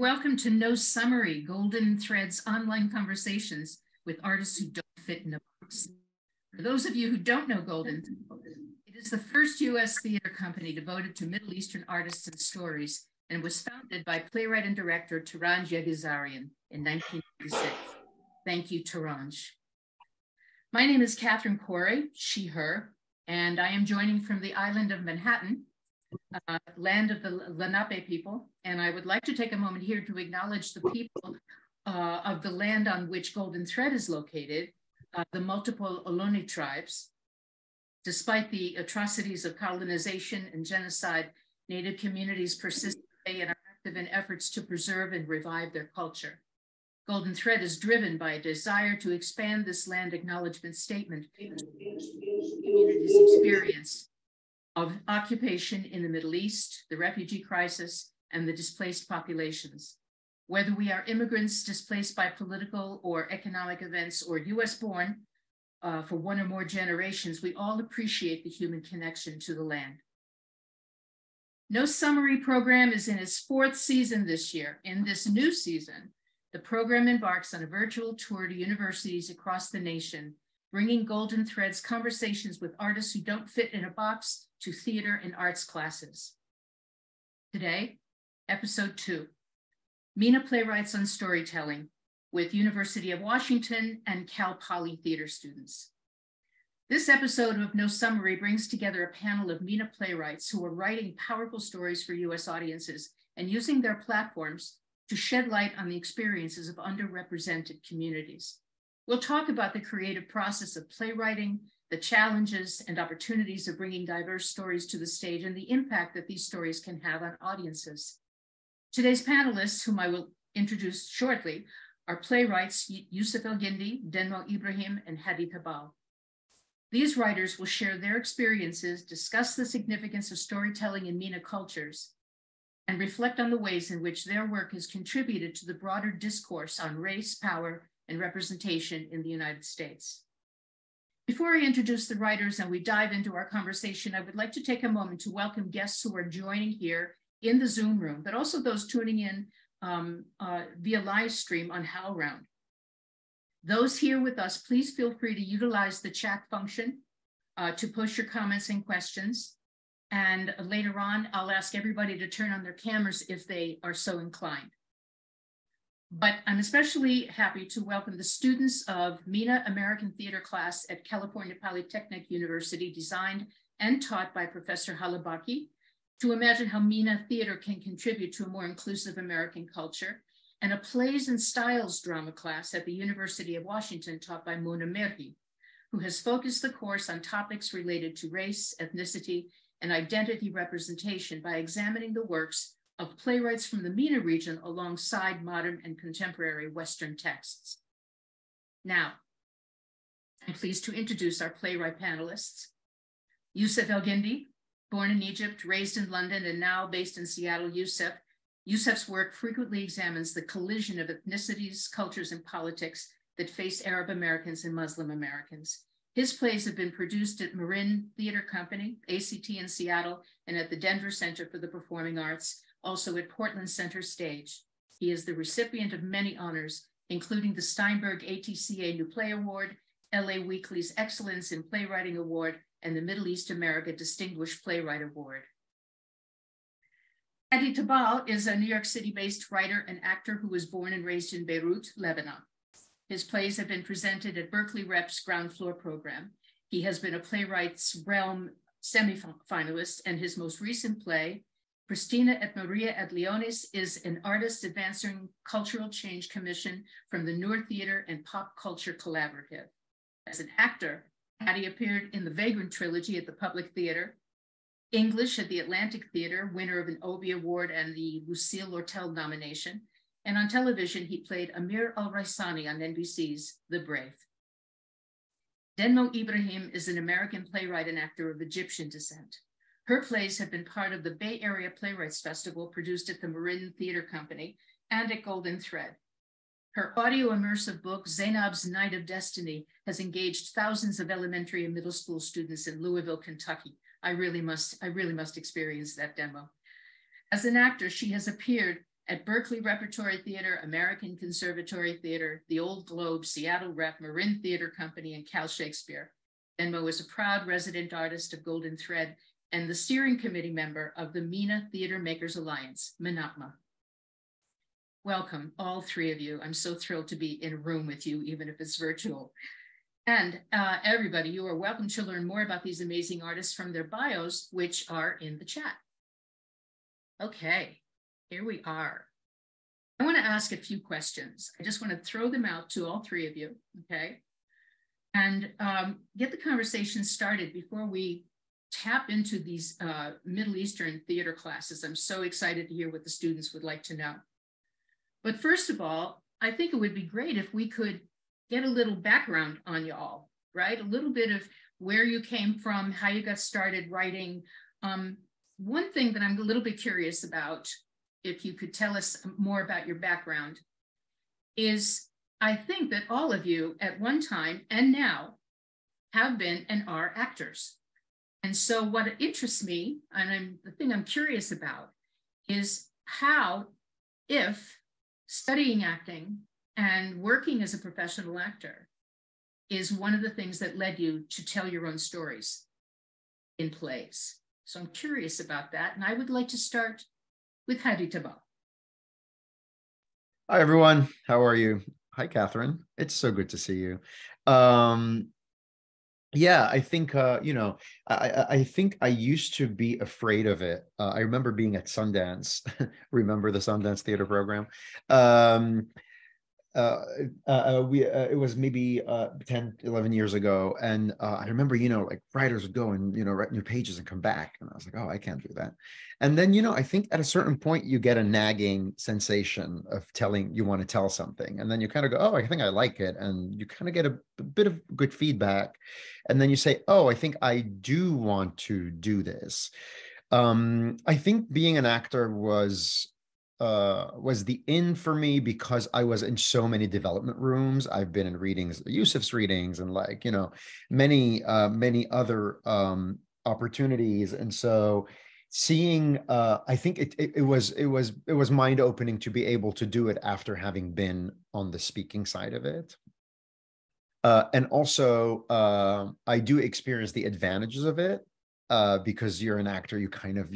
welcome to No Summary, Golden Threads online conversations with artists who don't fit in a box. For those of you who don't know Golden, it is the first U.S. theater company devoted to Middle Eastern artists and stories, and was founded by playwright and director Taranj Yegizarian in 1996. Thank you, Taranj. My name is Catherine Coray, she, her, and I am joining from the island of Manhattan, land of the Lenape people, and I would like to take a moment here to acknowledge the people of the land on which Golden Thread is located, the multiple Ohlone tribes. Despite the atrocities of colonization and genocide, Native communities persist today and are active in efforts to preserve and revive their culture. Golden Thread is driven by a desire to expand this land acknowledgement statement to community's experience of occupation in the Middle East, the refugee crisis, and the displaced populations. Whether we are immigrants displaced by political or economic events or US born for one or more generations, we all appreciate the human connection to the land. No Summary program is in its 4th season this year. In this new season, the program embarks on a virtual tour to universities across the nation, bringing Golden Thread's conversations with artists who don't fit in a box to theater and arts classes. Today, episode 2, MENA Playwrights on Storytelling with University of Washington and Cal Poly theater students. This episode of No Summary brings together a panel of MENA playwrights who are writing powerful stories for US audiences and using their platforms to shed light on the experiences of underrepresented communities. We'll talk about the creative process of playwriting, the challenges and opportunities of bringing diverse stories to the stage, and the impact that these stories can have on audiences. Today's panelists, whom I will introduce shortly, are playwrights Yussef El Guindi, Denmo Ibrahim, and Hadi Tabbal. These writers will share their experiences, discuss the significance of storytelling in MENA cultures, and reflect on the ways in which their work has contributed to the broader discourse on race, power, and representation in the United States. Before I introduce the writers and we dive into our conversation, I would like to take a moment to welcome guests who are joining here in the Zoom room, but also those tuning in via live stream on HowlRound. Those here with us, please feel free to utilize the chat function to post your comments and questions. And later on, I'll ask everybody to turn on their cameras if they are so inclined. But I'm especially happy to welcome the students of MENA American Theater class at California Polytechnic University, designed and taught by Professor Hala Baki, to imagine how MENA theater can contribute to a more inclusive American culture, and a Plays and Styles drama class at the University of Washington taught by Mona Merhi, who has focused the course on topics related to race, ethnicity, and identity representation by examining the works of playwrights from the MENA region alongside modern and contemporary Western texts. Now, I'm pleased to introduce our playwright panelists. Yussef El Guindi, born in Egypt, raised in London, and now based in Seattle. Yussef's work frequently examines the collision of ethnicities, cultures, and politics that face Arab Americans and Muslim Americans. His plays have been produced at Marin Theater Company, ACT in Seattle, and at the Denver Center for the Performing Arts, also at Portland Center Stage. He is the recipient of many honors, including the Steinberg ATCA New Play Award, LA Weekly's Excellence in Playwriting Award, and the Middle East America Distinguished Playwright Award. Hadi Tabbal is a New York City-based writer and actor who was born and raised in Beirut, Lebanon. His plays have been presented at Berkeley Rep's Ground Floor program. He has been a Playwrights Realm semifinalist, and his most recent play, Cristina et Maria et Leonis, is an artist advancing cultural change commission from the Noor Theater and Pop Culture Collaborative. As an actor, Hadi appeared in the Vagrant trilogy at the Public Theater, English at the Atlantic Theater, winner of an Obie Award and the Lucille Lortel nomination, and on television, he played Amir al-Raisani on NBC's The Brave. Denmo Ibrahim is an American playwright and actor of Egyptian descent. Her plays have been part of the Bay Area Playwrights Festival produced at the Marin Theater Company and at Golden Thread. Her audio immersive book, Zainab's Night of Destiny, has engaged thousands of elementary and middle school students in Louisville, Kentucky. I really must experience that demo. As an actor, she has appeared at Berkeley Repertory Theater, American Conservatory Theater, the Old Globe, Seattle Rep, Marin Theater Company, and Cal Shakespeare. Denmo is a proud resident artist of Golden Thread and the steering committee member of the MENA Theater Makers Alliance, MENAPMA. Welcome, all three of you. I'm so thrilled to be in a room with you, even if it's virtual. And everybody, you are welcome to learn more about these amazing artists from their bios, which are in the chat. Okay, here we are. I want to ask a few questions. I just want to throw them out to all three of you, okay? And get the conversation started before we tap into these Middle Eastern theater classes. I'm so excited to hear what the students would like to know. But first of all, I think it would be great if we could get a little background on y'all, right? A little bit of where you came from, how you got started writing. One thing that I'm a little bit curious about, if you could tell us more about your background, is I think that all of you at one time and now have been and are actors. And so what interests me, and the thing I'm curious about, is how, if studying acting and working as a professional actor is one of the things that led you to tell your own stories in plays. So I'm curious about that. And I would like to start with Hadi Tabbal. Hi, everyone. How are you? Hi, Catherine. It's so good to see you. Yeah, I think, I think I used to be afraid of it. I remember being at Sundance, remember the Sundance Theater program? It was maybe 10, 11 years ago. And I remember, like writers would go and, write new pages and come back. And I was like, oh, I can't do that. And then, I think at a certain point you get a nagging sensation of you want to tell something. And then you kind of go, oh, I think I like it. And you kind of get a bit of good feedback. And then you say, oh, I think I do want to do this. I think being an actor was the in for me because I was in so many development rooms. I've been in readings, Yussef's readings, and many other opportunities. And so seeing, I think it was mind opening to be able to do it after having been on the speaking side of it. And also, I do experience the advantages of it because you're an actor. You kind of,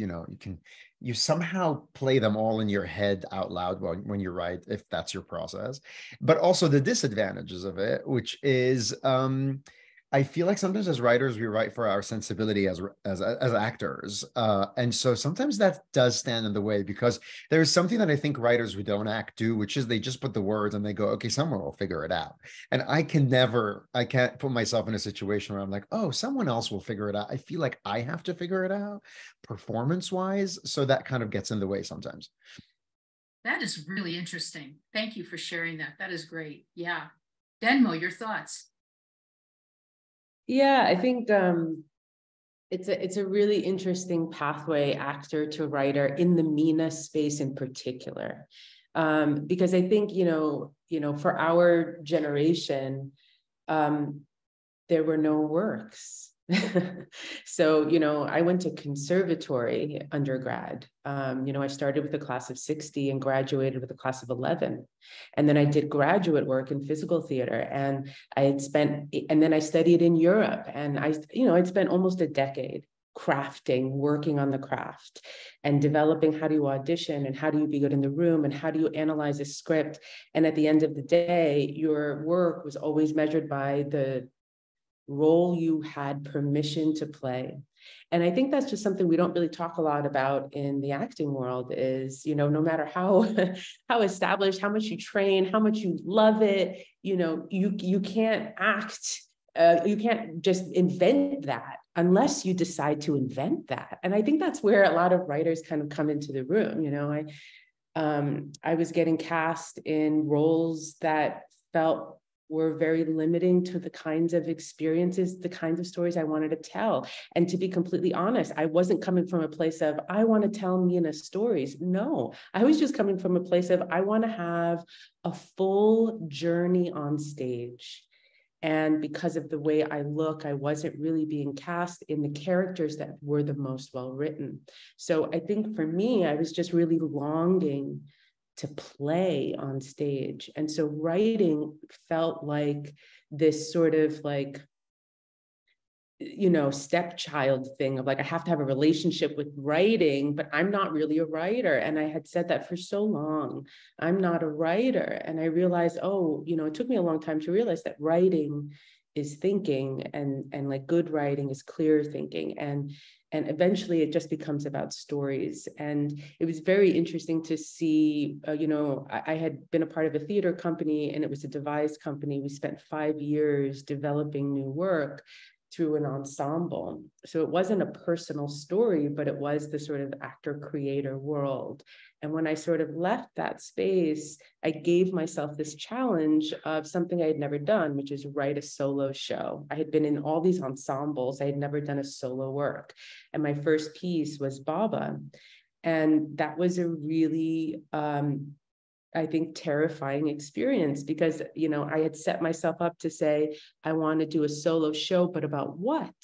you somehow play them all in your head out loud when you write, if that's your process. But also the disadvantages of it, which is I feel like sometimes as writers, we write for our sensibility as actors. And so sometimes that does stand in the way, because there's something that I think writers who don't act do, which is they just put the words and they go, okay, someone will figure it out. And I can't put myself in a situation where I'm like, oh, someone else will figure it out. I feel like I have to figure it out performance-wise. So that kind of gets in the way sometimes. That is really interesting. Thank you for sharing that. That is great. Yeah. Denmo, your thoughts? Yeah, I think it's a really interesting pathway, actor to writer, in the MENA space in particular, because I think for our generation, there were no works. So, I went to conservatory undergrad. I started with a class of 60 and graduated with a class of 11. And then I did graduate work in physical theater, and then I studied in Europe, and I'd spent almost a decade crafting, working on the craft and developing how do you audition and how do you be good in the room and how do you analyze a script. And at the end of the day, your work was always measured by the role you had permission to play. And I think that's just something we don't really talk a lot about in the acting world is, no matter how established, how much you train, how much you love it, you can't act, you can't just invent that unless you decide to invent that. And I think that's where a lot of writers kind of come into the room. I was getting cast in roles that were very limiting to the kinds of experiences, the kinds of stories I wanted to tell. And to be completely honest, I wasn't coming from a place of, I want to tell MENA stories. No, I was just coming from a place of, I want to have a full journey on stage. And because of the way I look, I wasn't really being cast in the characters that were the most well-written. So I think for me, I was just really longing to play on stage. And so writing felt like this sort of like, you know, stepchild thing of like, I have to have a relationship with writing, but I'm not really a writer. And I had said that for so long, I'm not a writer. And I realized, oh, you know, it took me a long time to realize that writing is thinking, and like good writing is clear thinking. And eventually it just becomes about stories. And it was very interesting to see, you know, I had been a part of a theater company, and it was a devised company. We spent 5 years developing new work through an ensemble. So it wasn't a personal story, but it was the sort of actor-creator world. And when I sort of left that space, I gave myself this challenge of something I had never done, which is write a solo show. I had been in all these ensembles. I had never done a solo work. And my first piece was Baba. And that was a really, I think, terrifying experience, because, you know, I had set myself up to say, I want to do a solo show, but about what?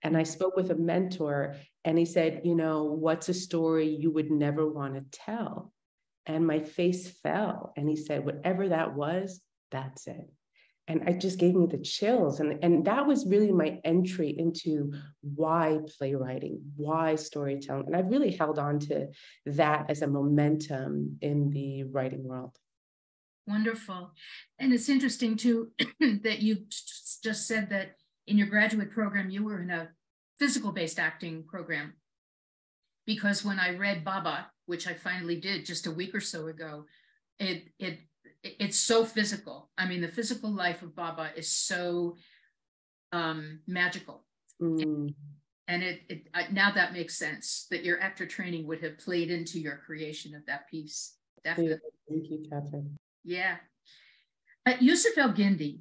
And I spoke with a mentor, and he said, you know, what's a story you would never want to tell? And my face fell. And he said, whatever that was, that's it. And it just gave me the chills. And that was really my entry into why playwriting, why storytelling. And I've really held on to that as a momentum in the writing world. Wonderful. And it's interesting too, that you just said that in your graduate program, you were in a physical-based acting program. Because when I read Baba, which I finally did just a week or so ago, it's so physical. I mean, the physical life of Baba is so magical. And now that makes sense, that your actor training would have played into your creation of that piece. Definitely. Thank you, Catherine. Yeah. Yussef El Guindi,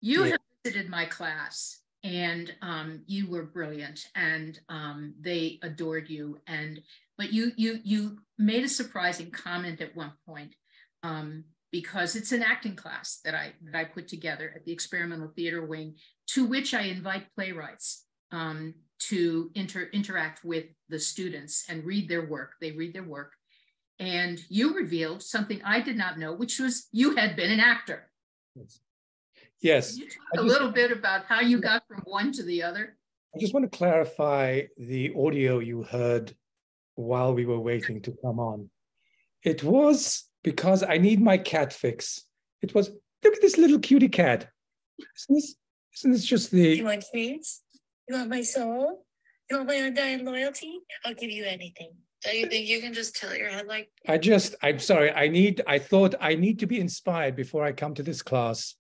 you have visited my class, and you were brilliant, and they adored you. But you made a surprising comment at one point, because it's an acting class that I put together at the Experimental Theater Wing, to which I invite playwrights to interact with the students and read their work. They read their work. And you revealed something I did not know, which was you had been an actor. Yes. Can you talk a little bit about how you got from one to the other? I just want to clarify the audio you heard while we were waiting to come on. It was because I need my cat fix. It was, look at this little cutie cat. Isn't this just the... You want treats? You want my soul? You want my undying loyalty? I'll give you anything. So you think you can just tilt your head like... I'm sorry, I thought I need to be inspired before I come to this class,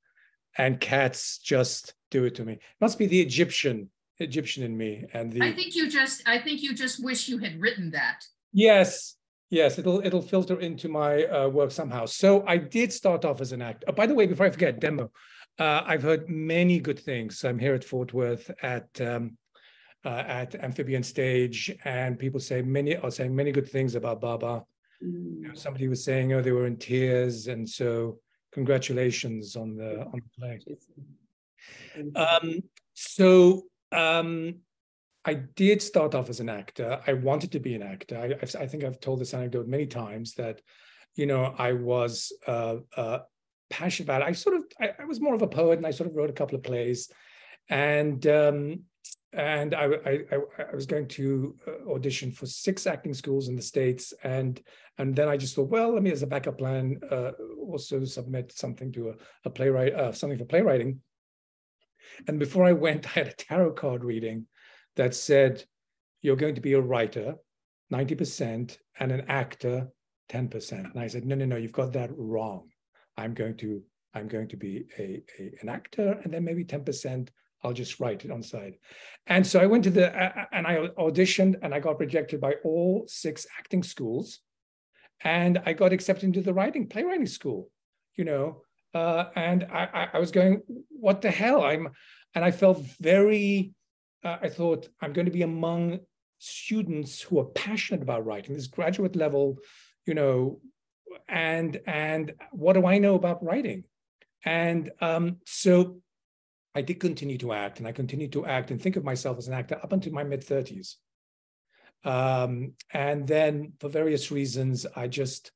and cats just do it to me. It must be the Egyptian in me. And the... I think you just wish you had written that. Yes, it'll filter into my work somehow. So I did start off as an actor. By the way, before I forget, Denmo, I've heard many good things. I'm here at Fort Worth at Amphibian Stage, and people are saying many good things about Baba. You know, somebody was saying, oh, they were in tears, and so congratulations on the play. I did start off as an actor. I wanted to be an actor. I think I've told this anecdote many times that, you know, I was passionate about it. I was more of a poet, and I sort of wrote a couple of plays, and I was going to audition for 6 acting schools in the States, and then I just thought, well, let me, as a backup plan, also submit something to a playwright, something for playwriting. And before I went, I had a tarot card reading that said, you're going to be a writer, 90%, and an actor, 10%. And I said, no, you've got that wrong. I'm going to be an actor, and then maybe 10%, I'll just write it on the side. And so I went to and I auditioned, and I got rejected by all 6 acting schools. And I got accepted into the playwriting school, you know, and I was going, what the hell? And I felt very, I thought, I'm going to be among students who are passionate about writing, this graduate level, you know, and what do I know about writing? And so I did continue to act, and I continued to act and think of myself as an actor up until my mid-30s. And then for various reasons, I just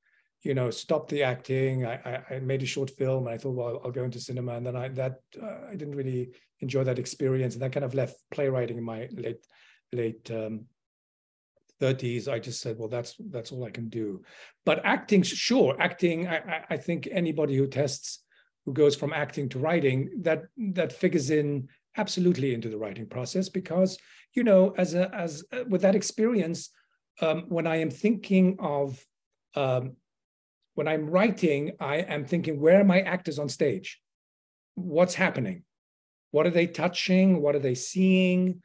stopped the acting. I made a short film, and I thought, well, I'll go into cinema, and then I didn't really enjoy that experience, and that kind of left playwriting in my late 30s. I just said, well, that's all I can do. But acting, sure, acting. I think anybody who goes from acting to writing, that figures in absolutely into the writing process, because as with that experience, when I am thinking of when I'm writing, I am thinking, where are my actors on stage? What's happening? What are they touching? What are they seeing?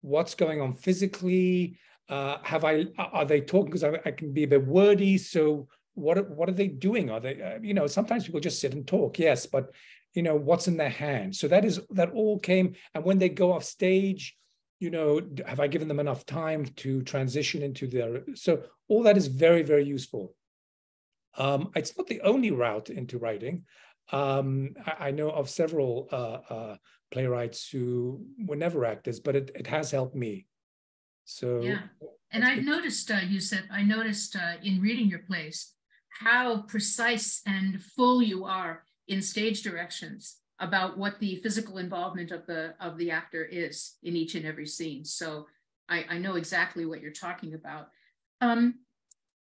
What's going on physically? Are they talking? Because I can be a bit wordy. So what are they doing? Are they, sometimes people just sit and talk. Yes, but what's in their hand? So that all came. And when they go off stage, have I given them enough time to transition into so all that is very, very useful. It's not the only route into writing. I know of several playwrights who were never actors, but it has helped me. So yeah, and I've noticed, Yussef, in reading your plays how precise and full you are in stage directions about what the physical involvement of the actor is in each and every scene. So I know exactly what you're talking about.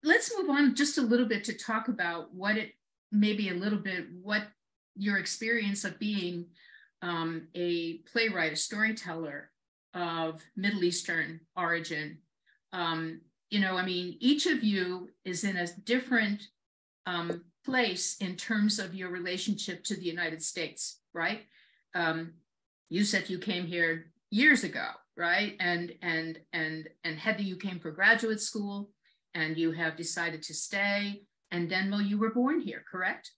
Let's move on just a little bit to talk about what your experience of being a playwright, a storyteller of Middle Eastern origin. Each of you is in a different place in terms of your relationship to the United States, right? You said you came here years ago, right? And Hadi, you came for graduate school, and you have decided to stay. And Denmo, you were born here, correct?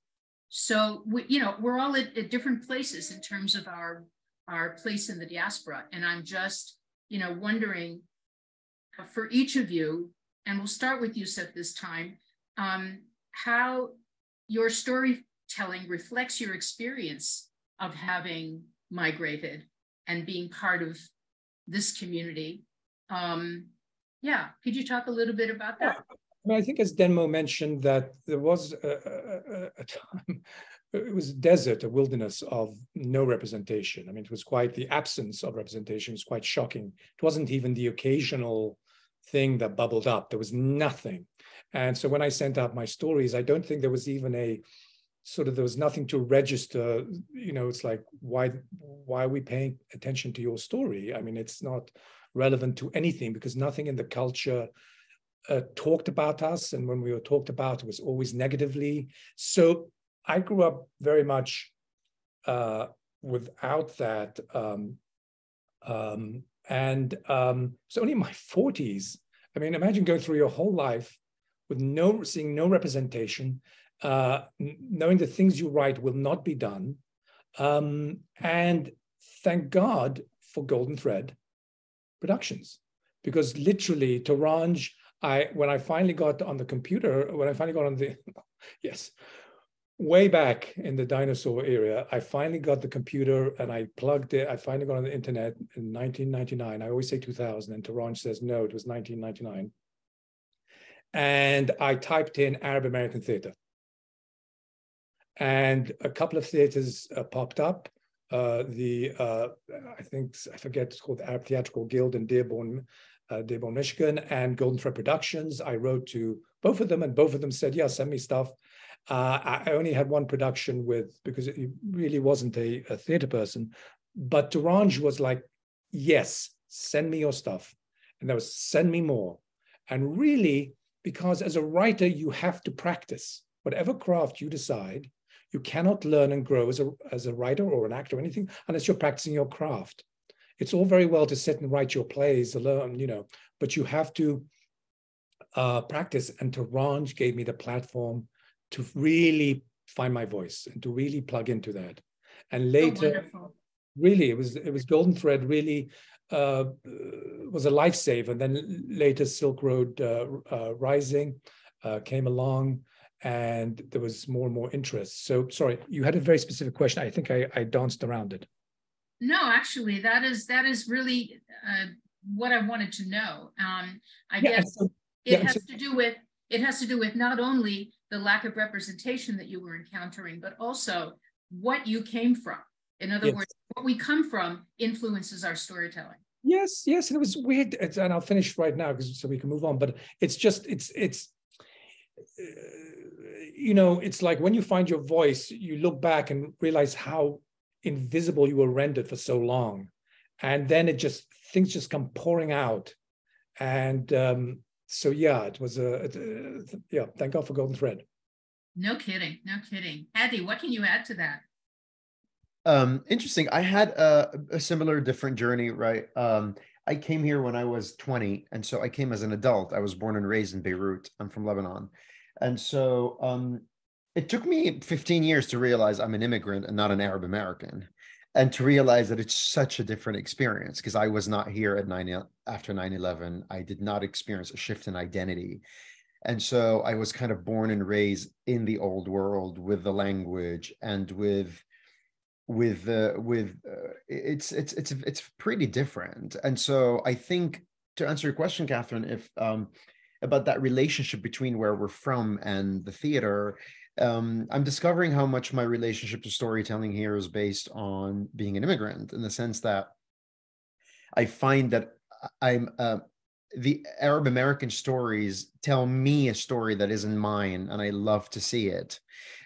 So we're all at different places in terms of our place in the diaspora. And I'm just, wondering for each of you, and we'll start with Yussef this time, how your storytelling reflects your experience of having migrated and being part of this community. Could you talk a little bit about that? I think, as Denmo mentioned, that there was a time, it was a desert, a wilderness of no representation. It was quite, the absence of representation was quite shocking. It wasn't even the occasional thing that bubbled up. There was nothing. And so when I sent out my stories, I don't think there was even there was nothing to register. It's like, why are we paying attention to your story? It's not relevant to anything, because nothing in the culture talked about us, and when we were talked about, it was always negatively. So I grew up very much without that, so only in my 40s. Imagine going through your whole life with seeing no representation, knowing the things you write will not be done, and thank God for Golden Thread Productions, because literally Torange, when I finally got on the computer, yes, way back in the dinosaur era, I finally got the computer and I plugged it. I finally got on the internet in 1999. I always say 2000, and Torange says no, it was 1999. And I typed in Arab American Theater, and a couple of theaters popped up. I forget, it's called the Arab Theatrical Guild in Dearborn, Michigan, and Golden Thread Productions. I wrote to both of them, and both of them said, yeah, send me stuff. I only had one production because it really wasn't a theater person, but Torange was like, yes, send me your stuff. And there was, send me more. And really, because as a writer, you have to practice. Whatever craft you decide, you cannot learn and grow as a writer or an actor or anything unless you're practicing your craft. It's all very well to sit and write your plays alone, but you have to practice. And Torange gave me the platform to really find my voice and to really plug into that. And later, really, it was Golden Thread really was a lifesaver. And then later Silk Road Rising came along, and there was more and more interest. So sorry, you had a very specific question. I think I danced around it. No, actually, that is really what I wanted to know. I guess it has to do with not only the lack of representation that you were encountering, but also what you came from. In other words, what we come from influences our storytelling. Yes, and it was weird, and I'll finish right now so we can move on. But it's just, it's it's like when you find your voice, you look back and realize how invisible you were rendered for so long, and then things just come pouring out, and so yeah, it was thank God for Golden Thread. No kidding. Hadi, what can you add to that? Interesting. I had a similar different journey, right? I came here when I was 20, and so I came as an adult. I was born and raised in Beirut. I'm from Lebanon. And so it took me 15 years to realize I'm an immigrant and not an Arab American, and to realize that it's such a different experience, because I was not here after 9/11. I did not experience a shift in identity. And so I was kind of born and raised in the old world with the language and it's pretty different. And so I think, to answer your question, Catherine, if about that relationship between where we're from and the theater, I'm discovering how much my relationship to storytelling here is based on being an immigrant, in the sense that I find that the Arab American stories tell me a story that isn't mine, and I love to see it.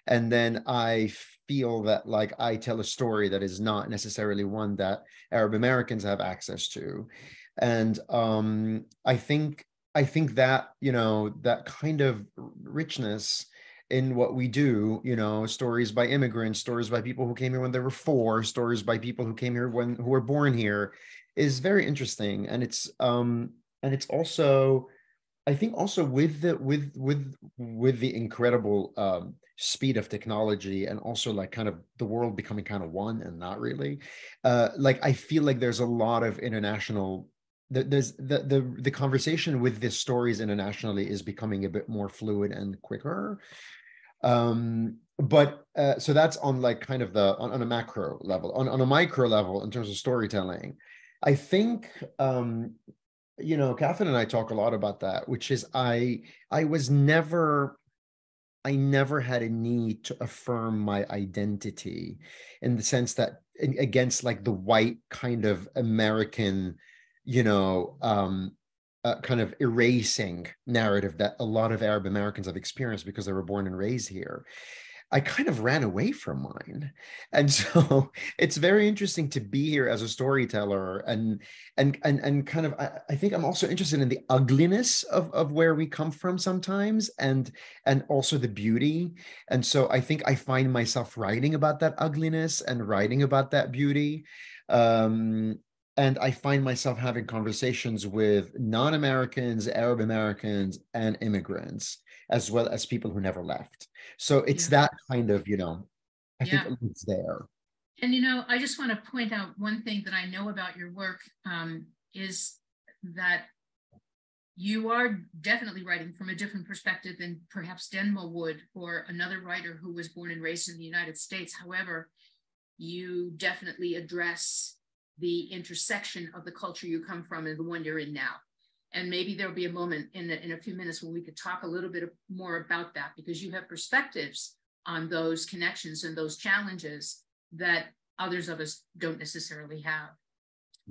And then I feel that, like, I tell a story that is not necessarily one that Arab Americans have access to. And I think that, that kind of richness in what we do, stories by immigrants, stories by people who came here when they were 4, stories by people who came here who were born here, is very interesting. And it's also, I think, also with the incredible speed of technology, and also like kind of the world becoming kind of one and not really, like I feel like there's a lot of international, there's the conversation with these stories internationally is becoming a bit more fluid and quicker. But so that's on like kind of on a macro level. On a micro level, in terms of storytelling, I think Catherine and I talk a lot about that, which is I never had a need to affirm my identity, in the sense that against like the white kind of American, kind of erasing narrative that a lot of Arab Americans have experienced because they were born and raised here. I kind of ran away from mine. And so it's very interesting to be here as a storyteller, and kind of, I think I'm also interested in the ugliness of where we come from sometimes, and also the beauty. And so I think I find myself writing about that ugliness and writing about that beauty. And I find myself having conversations with non-Americans, Arab Americans, and immigrants, as well as people who never left. So it's that kind of, I think it's there. And, I just want to point out one thing that I know about your work, is that you are definitely writing from a different perspective than perhaps Denmo would, or another writer who was born and raised in the United States. However, you definitely address the intersection of the culture you come from and the one you're in now. And maybe there'll be a moment in a few minutes where we could talk a little bit more about that, because you have perspectives on those connections and those challenges that others of us don't necessarily have.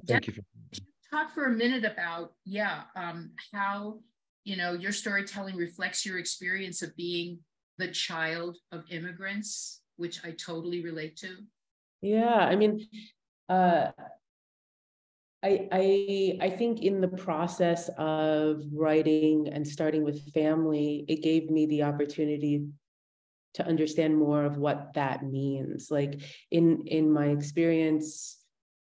Thank you. Talk for a minute about, how, your storytelling reflects your experience of being the child of immigrants, which I totally relate to. Yeah, I mean, I think in the process of writing and starting with family, it gave me the opportunity to understand more of what that means. Like in my experience,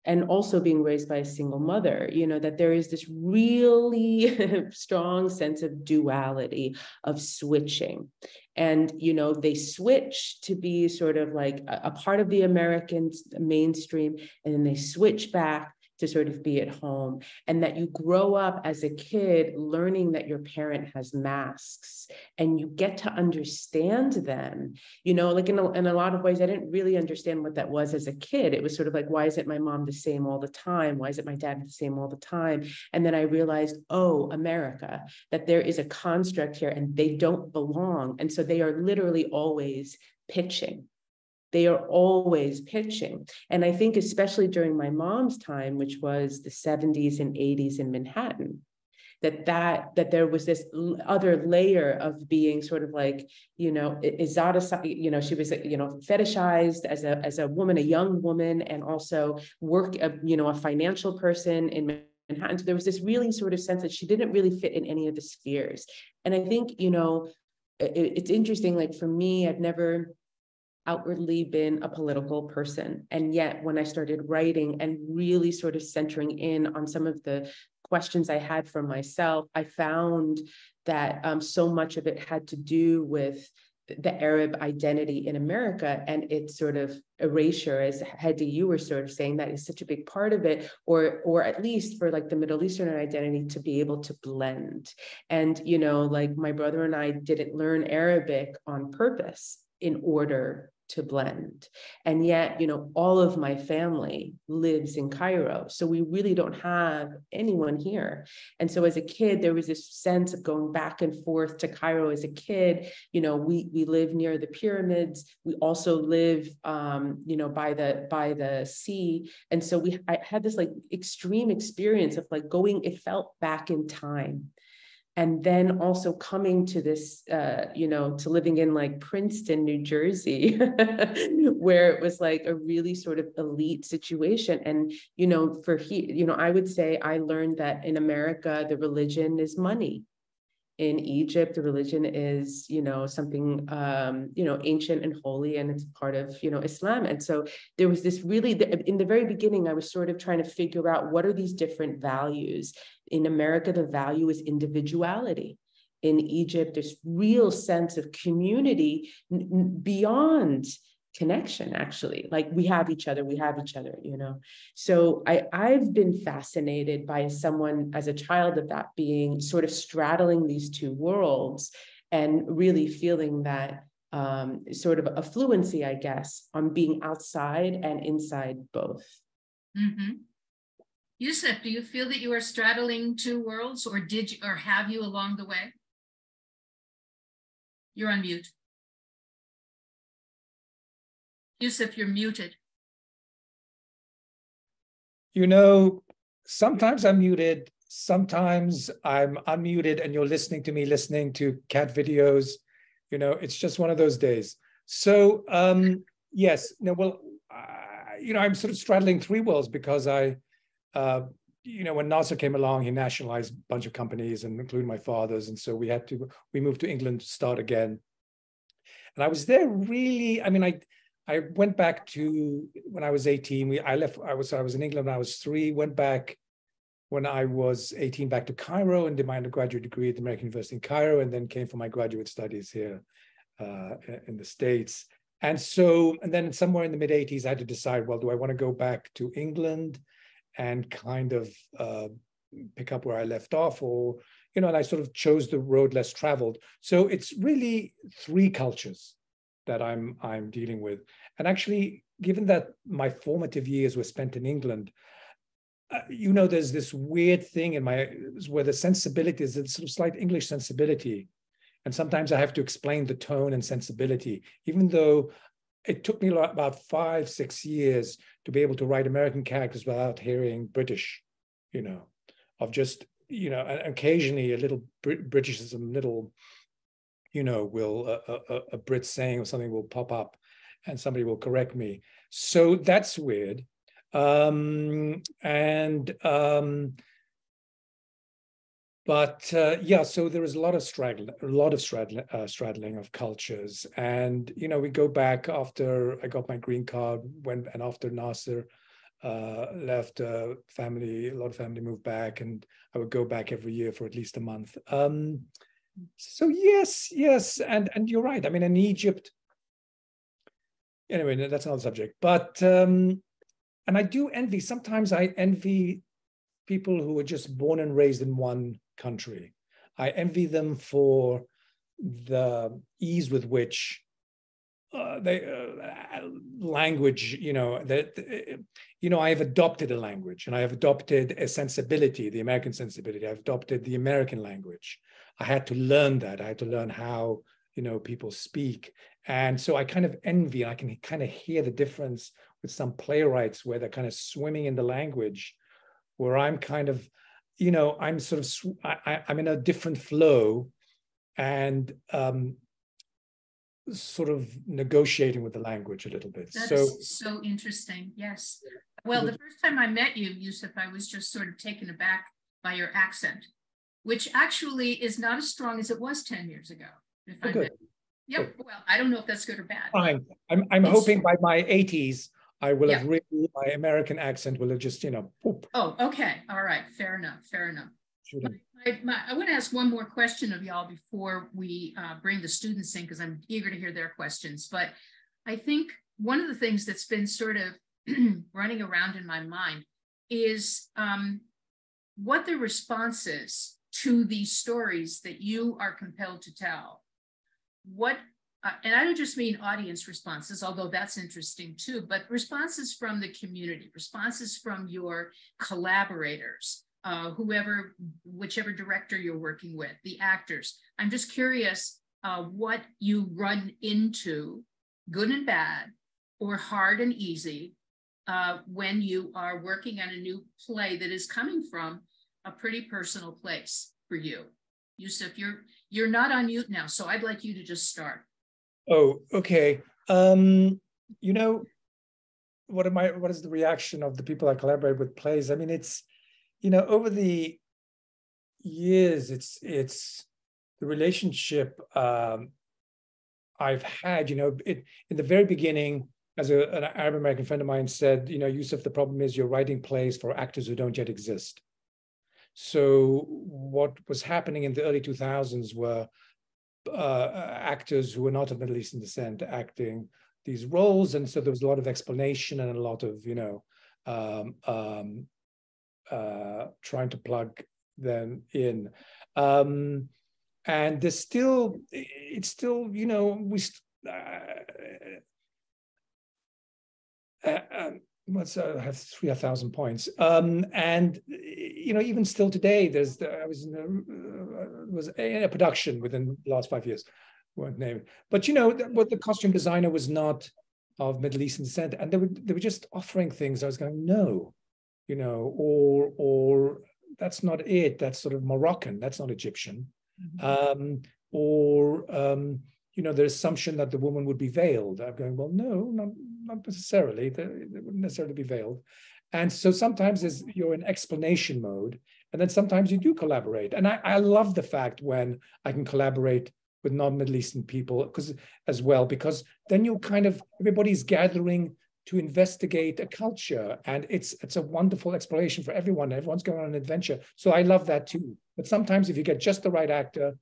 and also being raised by a single mother, that there is this really strong sense of duality, of switching. And, they switch to be sort of like a part of the American mainstream, and then they switch back to sort of be at home, and that you grow up as a kid learning that your parent has masks and you get to understand them, you know, like in a lot of ways, I didn't really understand what that was as a kid. It was sort of like, why isn't my mom the same all the time? Why isn't my dad the same all the time? And then I realized, oh, America, that there is a construct here and they don't belong. And so they are literally always pitching. They are always pitching. And I think especially during my mom's time, which was the 70s and 80s in Manhattan, that there was this other layer of being sort of like, you know, exoticized, you know, she was, you know, fetishized as a woman, a young woman, and also you know, a financial person in Manhattan. So there was this really sort of sense that she didn't really fit in any of the spheres. And I think, you know, it's interesting, like for me, I've never outwardly been a political person. And yet when I started writing and really sort of centering in on some of the questions I had for myself, I found that so much of it had to do with the Arab identity in America and its sort of erasure, as Hadi, you were sort of saying, that is such a big part of it, or at least for like the Middle Eastern identity to be able to blend. And, you know, like my brother and I didn't learn Arabic on purpose in order to blend. And yet, you know, all of my family lives in Cairo. So we really don't have anyone here. And so as a kid, there was this sense of going back and forth to Cairo as a kid. You know, we live near the pyramids. We also live, you know, by the sea. And so I had this like extreme experience of like going, it felt back in time. And then also coming to this, you know, to living in like Princeton, New Jersey, where it was like a really sort of elite situation. And, you know, you know, I would say I learned that in America, the religion is money. In Egypt, the religion is, you know, something, you know, ancient and holy, and it's part of, you know, Islam. And so there was this really, in the very beginning, I was sort of trying to figure out what are these different values. In America, the value is individuality. In Egypt, this real sense of community beyond connection, actually, like we have each other, you know. So I've been fascinated by someone as a child of that being sort of straddling these two worlds and really feeling that sort of a fluency, I guess, on being outside and inside both. Mm-hmm. Yussef, do you feel that you are straddling two worlds, or have you along the way? You're on mute. Yussef, you're muted. You know, sometimes I'm muted, sometimes I'm unmuted, and you're listening to me listening to cat videos. You know, it's just one of those days. So, yes, no, well, you know, I'm sort of straddling three worlds because you know, when Nasser came along, he nationalized a bunch of companies, and including my father's. And so we moved to England to start again. And I was there really, I mean, I went back to when I was 18. I was in England when I was 3, went back when I was 18 back to Cairo and did my undergraduate degree at the American University in Cairo, and then came for my graduate studies here in the States. And then somewhere in the mid 80s, I had to decide, well, do I want to go back to England and kind of pick up where I left off, or, you know, and I sort of chose the road less traveled. So it's really 3 cultures that I'm dealing with. And actually, given that my formative years were spent in England, you know, there's this weird thing where the sensibility is a sort of slight English sensibility. And sometimes I have to explain the tone and sensibility, even though it took me about 5-6 years to be able to write American characters without hearing British, you know, of just, you know, and occasionally a little Britishism, little, you know, will a Brit saying or something will pop up and somebody will correct me. So that's weird. But yeah, so there is a lot of straddling of cultures. And, you know, we go back after I got my green card, and after Nasser left, a lot of family moved back, and I would go back every year for at least a month. So yes, and you're right. I mean, in Egypt, anyway, that's another subject. But and I do envy, sometimes I envy people who were just born and raised in one country. I envy them for the ease with which language, I have adopted a language, and I have adopted a sensibility, the American sensibility. I've adopted the American language. I had to learn that. I had to learn how, people speak. And so I kind of envy, and I can kind of hear the difference with some playwrights where they're kind of swimming in the language, where I'm kind of, I'm sort of, I'm in a different flow, and sort of negotiating with the language a little bit. That's so interesting. Yes. Well, the first time I met you, Yussef, I was just sort of taken aback by your accent, which actually is not as strong as it was 10 years ago. Good. Yep. Well, I don't know if that's good or bad. Fine. I'm hoping by my 80s, I will have really, my American accent will have just, poop. Oh, okay. All right. Fair enough. Fair enough. I want to ask one more question of y'all before we bring the students in, because I'm eager to hear their questions. But I think one of the things that's been sort of running around in my mind is what the response is to these stories that you are compelled to tell. And I don't just mean audience responses, although that's interesting too, but responses from the community, responses from your collaborators, whichever director you're working with, the actors. I'm just curious what you run into, good and bad, or hard and easy, when you are working on a new play that is coming from a pretty personal place for you. Yussef, you're not on mute now, so I'd like you to just start. Oh, okay. What is the reaction of the people I collaborate with plays? I mean, it's, over the years, it's the relationship I've had, in the very beginning, as an Arab American friend of mine said, Yussef, the problem is you're writing plays for actors who don't yet exist. So what was happening in the early 2000s were actors who were not of Middle Eastern descent acting these roles. And so there was a lot of explanation and a lot of, trying to plug them in. And there's still, I have 3,000 points. And, even still today, I was in a production within the last 5 years, won't name it. But, what the costume designer was not of Middle Eastern descent, and they were just offering things. I was going, no, or that's not it. That's sort of Moroccan. That's not Egyptian. Mm-hmm. The assumption that the woman would be veiled. I'm going, well, no, not necessarily. They wouldn't necessarily be veiled. And so sometimes you're in explanation mode, and then sometimes you do collaborate. And I love the fact when I can collaborate with non-Middle Eastern people because then you everybody's gathering to investigate a culture, and it's a wonderful exploration for everyone. Everyone's going on an adventure. So I love that too. But sometimes if you get just the right actor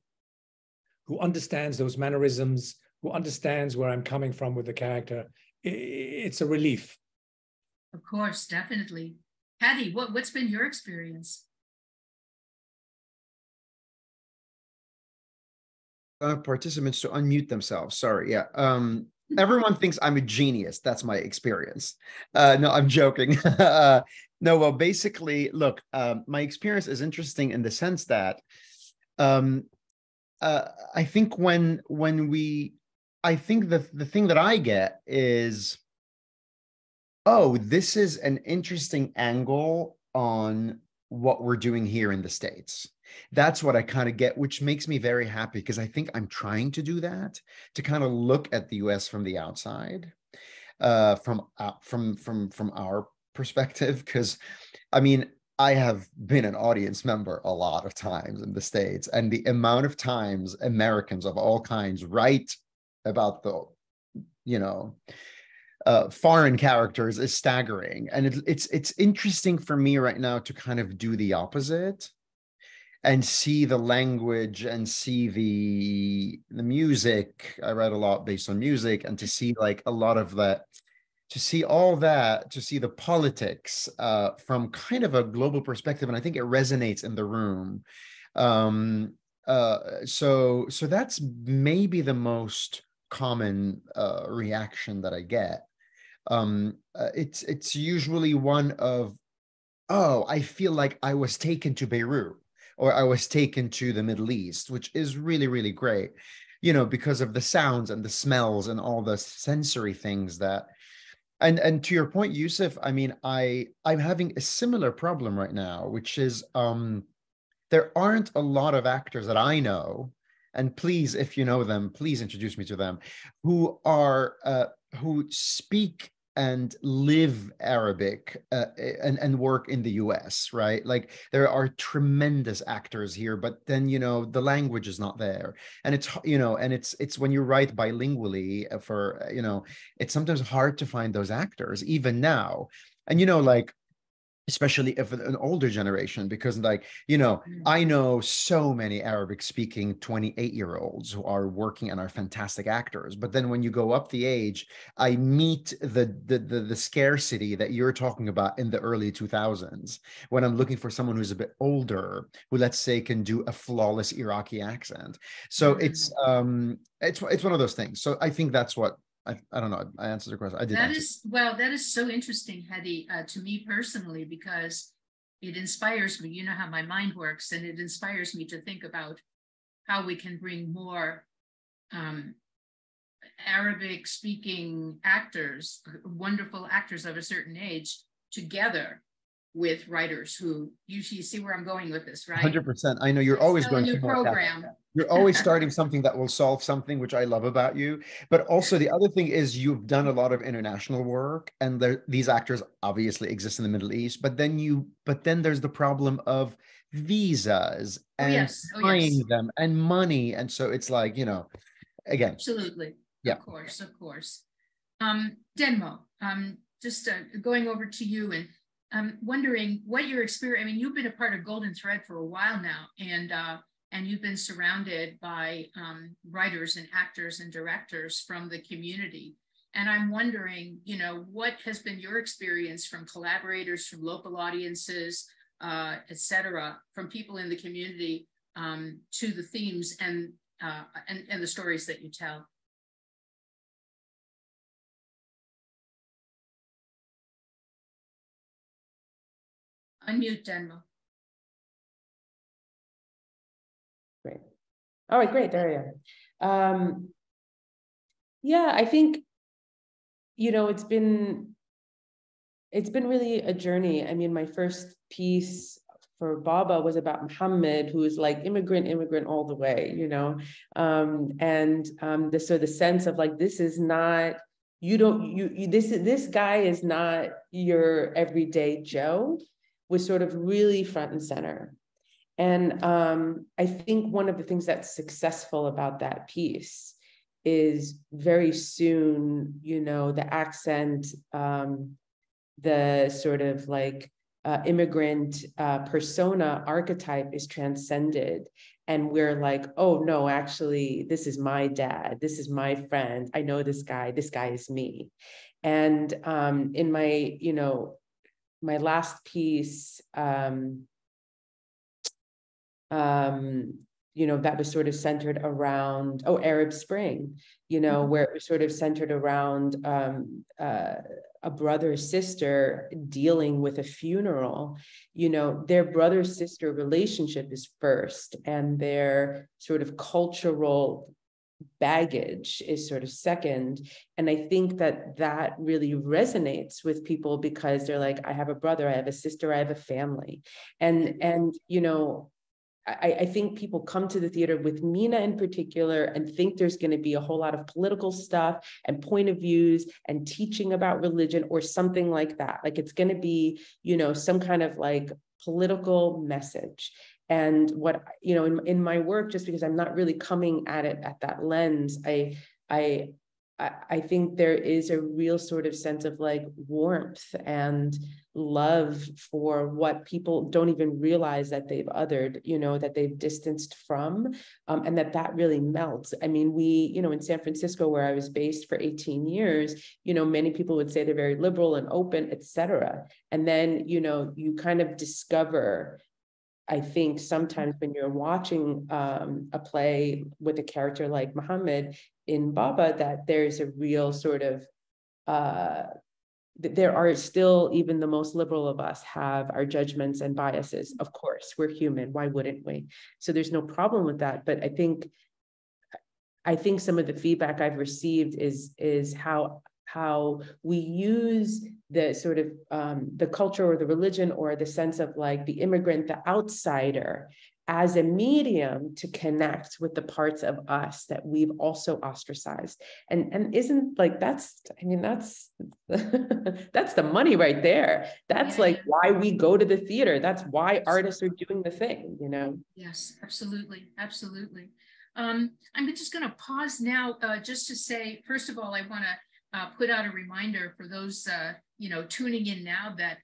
who understands those mannerisms, who understands where I'm coming from with the character, it's a relief. Of course, definitely. Hadi, what's been your experience? Participants to unmute themselves. Sorry. Yeah. Everyone thinks I'm a genius. That's my experience. No, I'm joking. No, well, basically, look, my experience is interesting in the sense that I think I think the thing that I get is, oh, this is an interesting angle on what we're doing here in the States. That's what I kind of get, which makes me very happy because I think I'm trying to do that, to kind of look at the US from the outside, from our perspective. Because I mean, I have been an audience member a lot of times in the States, and the amount of times Americans of all kinds write about the, foreign characters is staggering. And it's interesting for me right now to kind of do the opposite and see the language and see the music. I write a lot based on music, and to see like a lot of that to see all that, to see the politics from kind of a global perspective, and I think it resonates in the room. So that's maybe the most common reaction that I get. It's usually one of, oh, I feel like I was taken to Beirut, or I was taken to the Middle East, which is really, really great, because of the sounds and the smells and all the sensory things that, and to your point, Yussef, I mean, I'm having a similar problem right now, which is there aren't a lot of actors that I know, and please, if you know them, please introduce me to them, who speak and live Arabic and work in the US, right? Like, there are tremendous actors here, but then, the language is not there. And it's when you write bilingually it's sometimes hard to find those actors even now. And, like, especially if an older generation, because I know so many Arabic speaking 28-year-olds who are working and are fantastic actors. But then when you go up the age, I meet the scarcity that you're talking about in the early 2000s, when I'm looking for someone who's a bit older, who, let's say, can do a flawless Iraqi accent. So it's one of those things. So I think that's what, I don't know. I answered the question. I did. That is so interesting, Hadi, to me personally, because it inspires me. You know how my mind works, and it inspires me to think about how we can bring more Arabic-speaking actors, wonderful actors of a certain age, together with writers who you see where I'm going with this, right? 100%. I know you're always going to program. You're always starting something that will solve something, which I love about you. But also the other thing is, you've done a lot of international work, and these actors obviously exist in the Middle East. But then there's the problem of visas and buying them and money, and so it's like, again. Absolutely. Yeah. Of course. Denmo, just going over to you, and I'm wondering what your experience. I mean, you've been a part of Golden Thread for a while now, and you've been surrounded by writers and actors and directors from the community. And I'm wondering, what has been your experience from collaborators, from local audiences, et cetera, from people in the community to the themes and the stories that you tell? Unmute, Denmo. Great. All right, great. There you are. Yeah, I think, it's been really a journey. I mean, my first piece for Baba was about Muhammad, who is like immigrant all the way, the sense of like, this is not, this guy is not your everyday Joe, was sort of really front and center. And I think one of the things that's successful about that piece is very soon, the accent, the sort of like immigrant persona archetype is transcended. And we're like, oh no, actually, this is my dad. This is my friend. I know this guy is me. And in my, my last piece, that was sort of centered around, Arab Spring, where it was sort of centered around a brother-sister dealing with a funeral. Their brother-sister relationship is first, and their sort of cultural baggage is sort of second. And I think that really resonates with people, because they're like, I have a brother, I have a sister, I have a family. And I think people come to the theater with MENA in particular and think there's going to be a whole lot of political stuff and point of views and teaching about religion or something like that. Like, it's going to be, some kind of like political message. And what, in my work, just because I'm not really coming at it at that lens, I I think there is a real sort of sense of like warmth and love for what people don't even realize that they've othered, you know, that they've distanced from, and that really melts. I mean, we, you know, in San Francisco, where I was based for 18 years, you know, many people would say they're very liberal and open, etc. And then, you know, you kind of discover, I think sometimes when you're watching a play with a character like Muhammad in Baba, that there's a real sort of, there are still, even the most liberal of us have our judgments and biases. Of course, we're human. Why wouldn't we? So there's no problem with that. But I think some of the feedback I've received is how we use the sort of the culture or the religion or the sense of like the immigrant, the outsider, as a medium to connect with the parts of us that we've also ostracized. And isn't like, that's, I mean, that's the money right there. That's like why we go to the theater. That's why artists are doing the thing, you know? Yes, absolutely, absolutely. I'm just gonna pause now just to say, first of all, I wanna put out a reminder for those you know, tuning in now that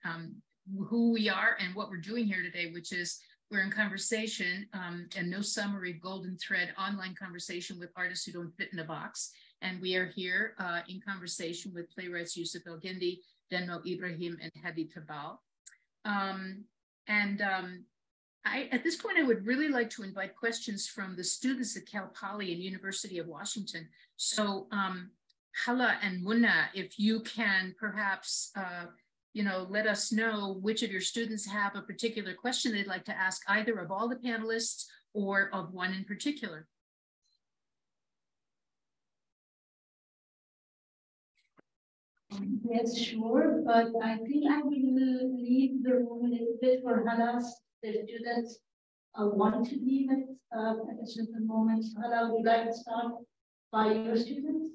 who we are and what we're doing here today, which is we're in conversation and no summary golden thread online conversation with artists who don't fit in a box. And we are here in conversation with playwrights Yussef El Guindi, Denmo Ibrahim, and Hadi Tabbal. At this point, I would really like to invite questions from the students at Cal Poly and University of Washington. So Hala and Mona, if you can perhaps you know, let us know which of your students have a particular question they'd like to ask either of all the panelists or of one in particular. Yes, sure, but I think I will leave the room a little bit for Hala. The students want to leave it at a certain moment. Hala, would you like to start by your students?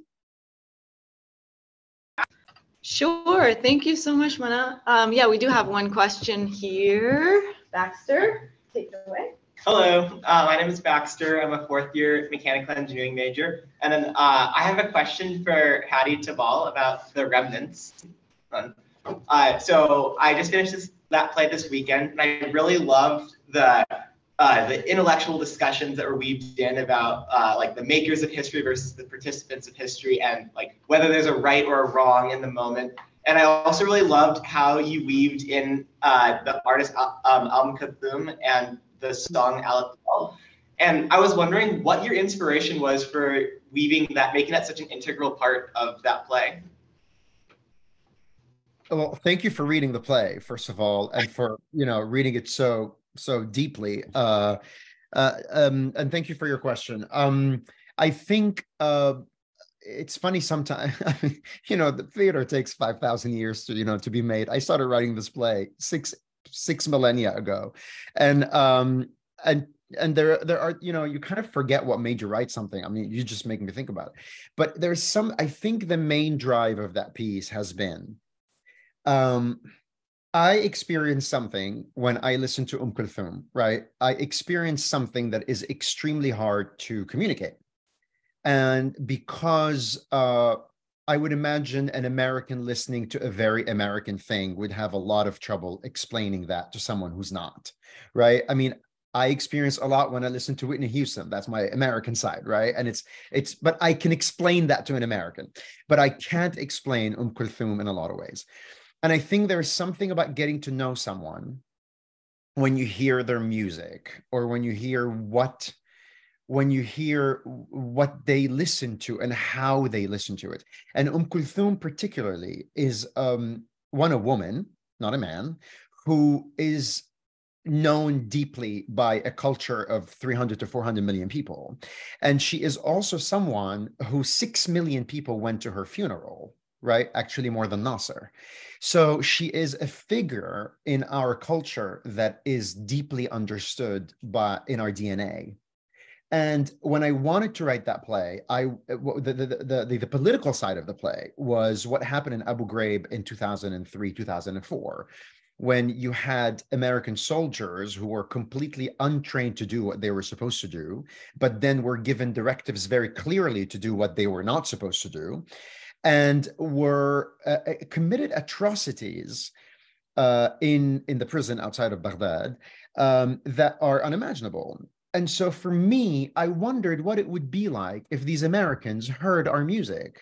Sure. Thank you so much, Mona. Yeah, we do have one question here. Baxter, take it away. Hello, my name is Baxter. I'm a fourth year mechanical engineering major. And then I have a question for Hadi Tabbal about The Remnants. So I just finished that play this weekend, and I really loved the intellectual discussions that were weaved in about like the makers of history versus the participants of history, and like whether there's a right or a wrong in the moment. And I also really loved how you weaved in the artist Kulthum and the song Hala Baki. And I was wondering what your inspiration was for weaving that, making that such an integral part of that play. Well, thank you for reading the play, first of all, and for, you know, reading it so deeply. And thank you for your question. I think it's funny sometimes, you know, the theater takes 5,000 years to, you know, to be made. I started writing this play six millennia ago. And there are, you know, you kind of forget what made you write something. I mean, you just make me think about it. But there's some, I think the main drive of that piece has been, I experienced something when I listened to Kulthum, right? I experienced something that is extremely hard to communicate. And because I would imagine an American listening to a very American thing would have a lot of trouble explaining that to someone who's not, right? I mean, I experience a lot when I listen to Whitney Houston. That's my American side, right? And but I can explain that to an American, but I can't explain Kulthum in a lot of ways. And I think there's something about getting to know someone when you hear their music, or when you hear what they listen to and how they listen to it. And Kulthum particularly is a woman, not a man, who is known deeply by a culture of 300 to 400 million people. And she is also someone who 6 million people went to her funeral, right? Actually more than Nasser. So she is a figure in our culture that is deeply understood in our DNA. And when I wanted to write that play, the political side of the play was what happened in Abu Ghraib in 2003, 2004, when you had American soldiers who were completely untrained to do what they were supposed to do, but then were given directives very clearly to do what they were not supposed to do, and were committed atrocities in the prison outside of Baghdad that are unimaginable. And so for me, I wondered what it would be like if these Americans heard our music.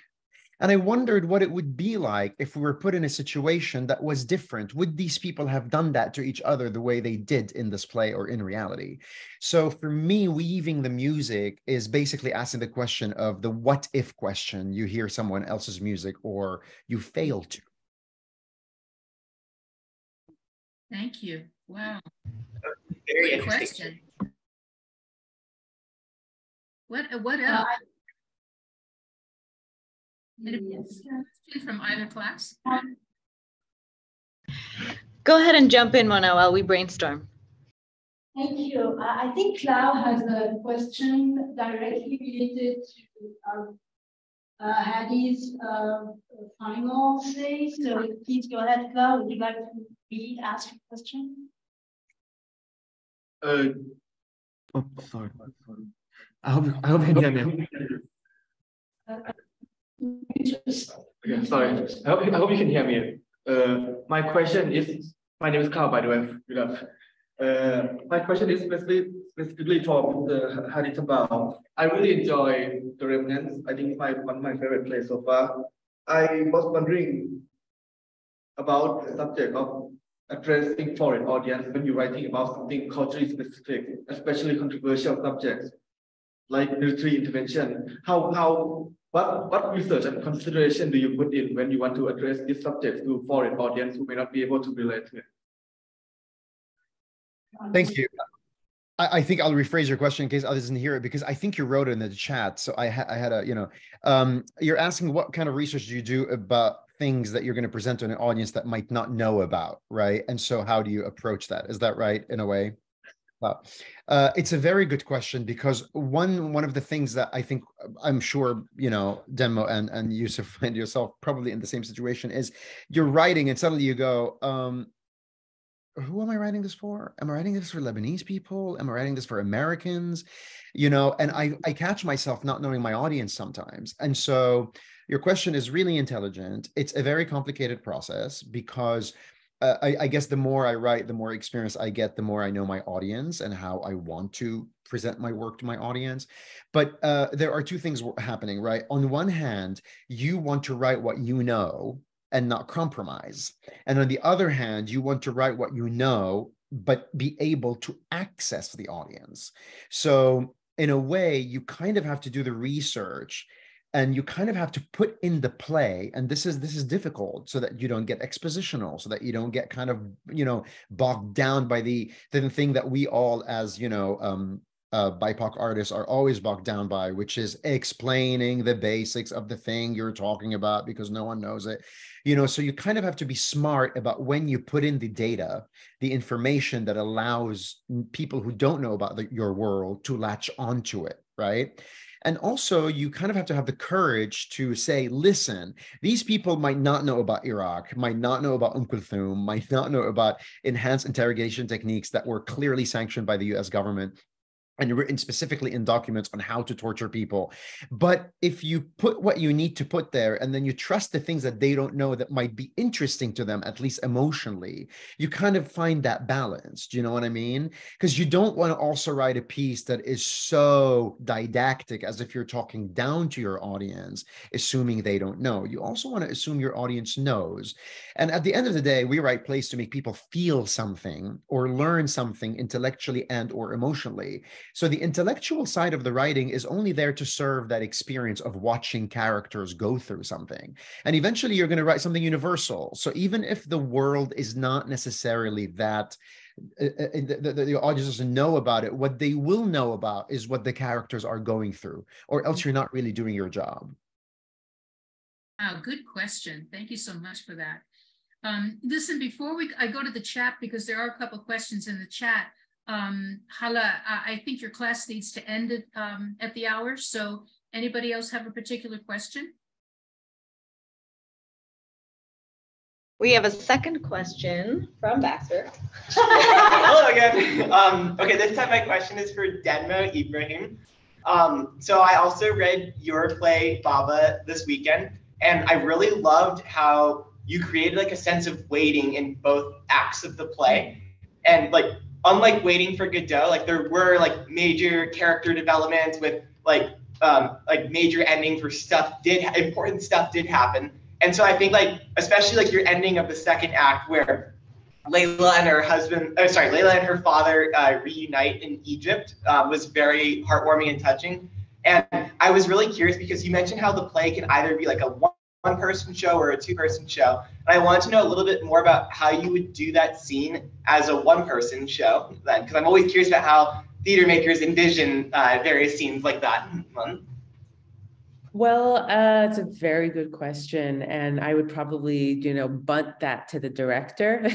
And I wondered what it would be like if we were put in a situation that was different. Would these people have done that to each other the way they did in this play or in reality? So for me, weaving the music is basically asking the question of the what if question. You hear someone else's music or you fail to. Thank you. Wow. Very Good interesting. question. What else? Yes. From either class? Go ahead and jump in, Mona, while we brainstorm. Thank you. I think Clau has a question directly related to Hadi's final say. So please go ahead, Clau. Would you like to ask your question? Sorry. I hope you can hear me. Okay, sorry. I hope you can hear me. My question is, my name is Carl, by the way. My question is specifically for Hadi Tabbal. I really enjoy The Remnants. I think it's one of my favorite plays so far. I was wondering about the subject of addressing foreign audience when you're writing about something culturally specific, especially controversial subjects like military intervention. What research and consideration do you put in when you want to address this subject to foreign audience who may not be able to relate to it? Thank you. I think I'll rephrase your question in case others didn't hear it, because I think you wrote it in the chat. So I had a, you're asking what kind of research do you do about things that you're going to present to an audience that might not know about, right? And so how do you approach that? Is that right, in a way? Wow. It's a very good question, because one of the things that I think, I'm sure, Denmo and Yussef find yourself probably in the same situation, is you're writing and suddenly you go, who am I writing this for? Am I writing this for Lebanese people? Am I writing this for Americans? And I catch myself not knowing my audience sometimes. And so your question is really intelligent. It's a very complicated process, because I guess the more I write, the more experience I get, the more I know my audience and how I want to present my work to my audience. But there are two things happening, right? On one hand, you want to write what you know and not compromise. And on the other hand, you want to write what you know, but be able to access the audience. So in a way, you kind of have to do the research, and you kind of have to put in the play, and this is difficult, so that you don't get expositional, so that you don't get kind of, bogged down by the thing that we all, as, BIPOC artists are always bogged down by, which is explaining the basics of the thing you're talking about, because no one knows it. So you kind of have to be smart about when you put in the data, the information that allows people who don't know about your world to latch onto it, right? And also, you kind of have to have the courage to say, listen, these people might not know about Iraq, might not know about Kulthum, might not know about enhanced interrogation techniques that were clearly sanctioned by the US government and written specifically in documents on how to torture people. But if you put what you need to put there, and then you trust the things that they don't know that might be interesting to them, at least emotionally, you kind of find that balance. Do you know what I mean? Because you don't want to also write a piece that is so didactic, as if you're talking down to your audience, assuming they don't know. You also want to assume your audience knows. And at the end of the day, we write plays to make people feel something or learn something intellectually and or emotionally. So the intellectual side of the writing is only there to serve that experience of watching characters go through something. And eventually you're going to write something universal. So even if the world is not necessarily that, the audience doesn't know about it, what they will know about is what the characters are going through, or else you're not really doing your job. Wow, good question. Thank you so much for that. Listen, before I go to the chat, because there are a couple of questions in the chat, Hala, I think your class needs to end at the hour. So anybody else have a particular question? We have a second question from Baxter. Hello again. Okay, this time my question is for Denmo Ibrahim. So I also read your play Baba this weekend, and I really loved how you created like a sense of waiting in both acts of the play. And like, unlike Waiting for Godot, like there were like major character developments with like major endings where important stuff did happen. And so I think like, especially like your ending of the second act where Layla and her Layla and her father reunite in Egypt was very heartwarming and touching. And I was really curious because you mentioned how the play can either be like a one-person show or a two-person show. And I wanted to know a little bit more about how you would do that scene as a one-person show then, because I'm always curious about how theater makers envision various scenes like that. Well, it's a very good question, and I would probably, bunt that to the director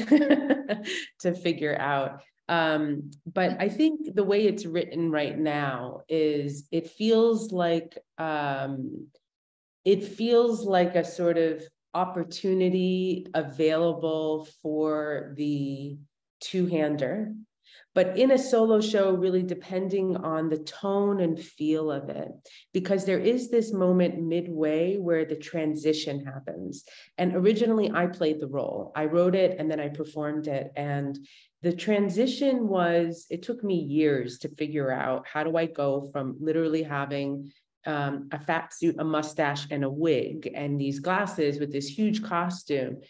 to figure out. But I think the way it's written right now is it feels like a sort of opportunity available for the two-hander. But in a solo show, really depending on the tone and feel of it, because there is this moment midway where the transition happens. And originally I played the role. I wrote it and then I performed it. And the transition it took me years to figure out, how do I go from literally having a fat suit, a mustache, and a wig, and these glasses with this huge costume,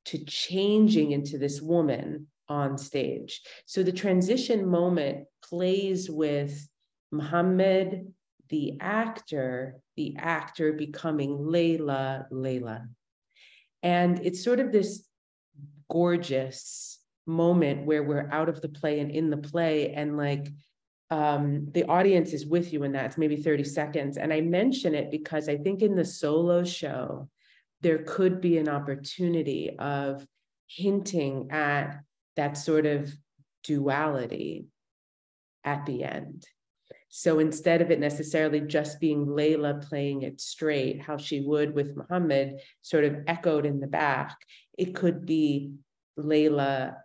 to changing into this woman on stage. So the transition moment plays with Muhammad, the actor becoming Layla. And it's sort of this gorgeous moment where we're out of the play and in the play, and like the audience is with you in that. It's maybe 30 seconds. And I mention it because I think in the solo show, there could be an opportunity of hinting at that sort of duality at the end. So instead of it necessarily just being Layla playing it straight, how she would with Muhammad, sort of echoed in the back, it could be Layla.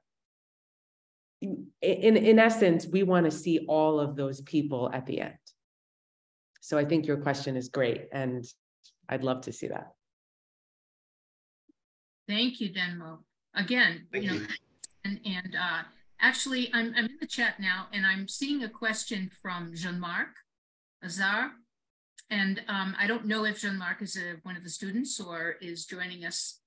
In essence, we want to see all of those people at the end. So I think your question is great, and I'd love to see that. Thank you, Denmo. Again, And actually, I'm in the chat now, and I'm seeing a question from Jean-Marc Azar. And I don't know if Jean-Marc is one of the students or is joining us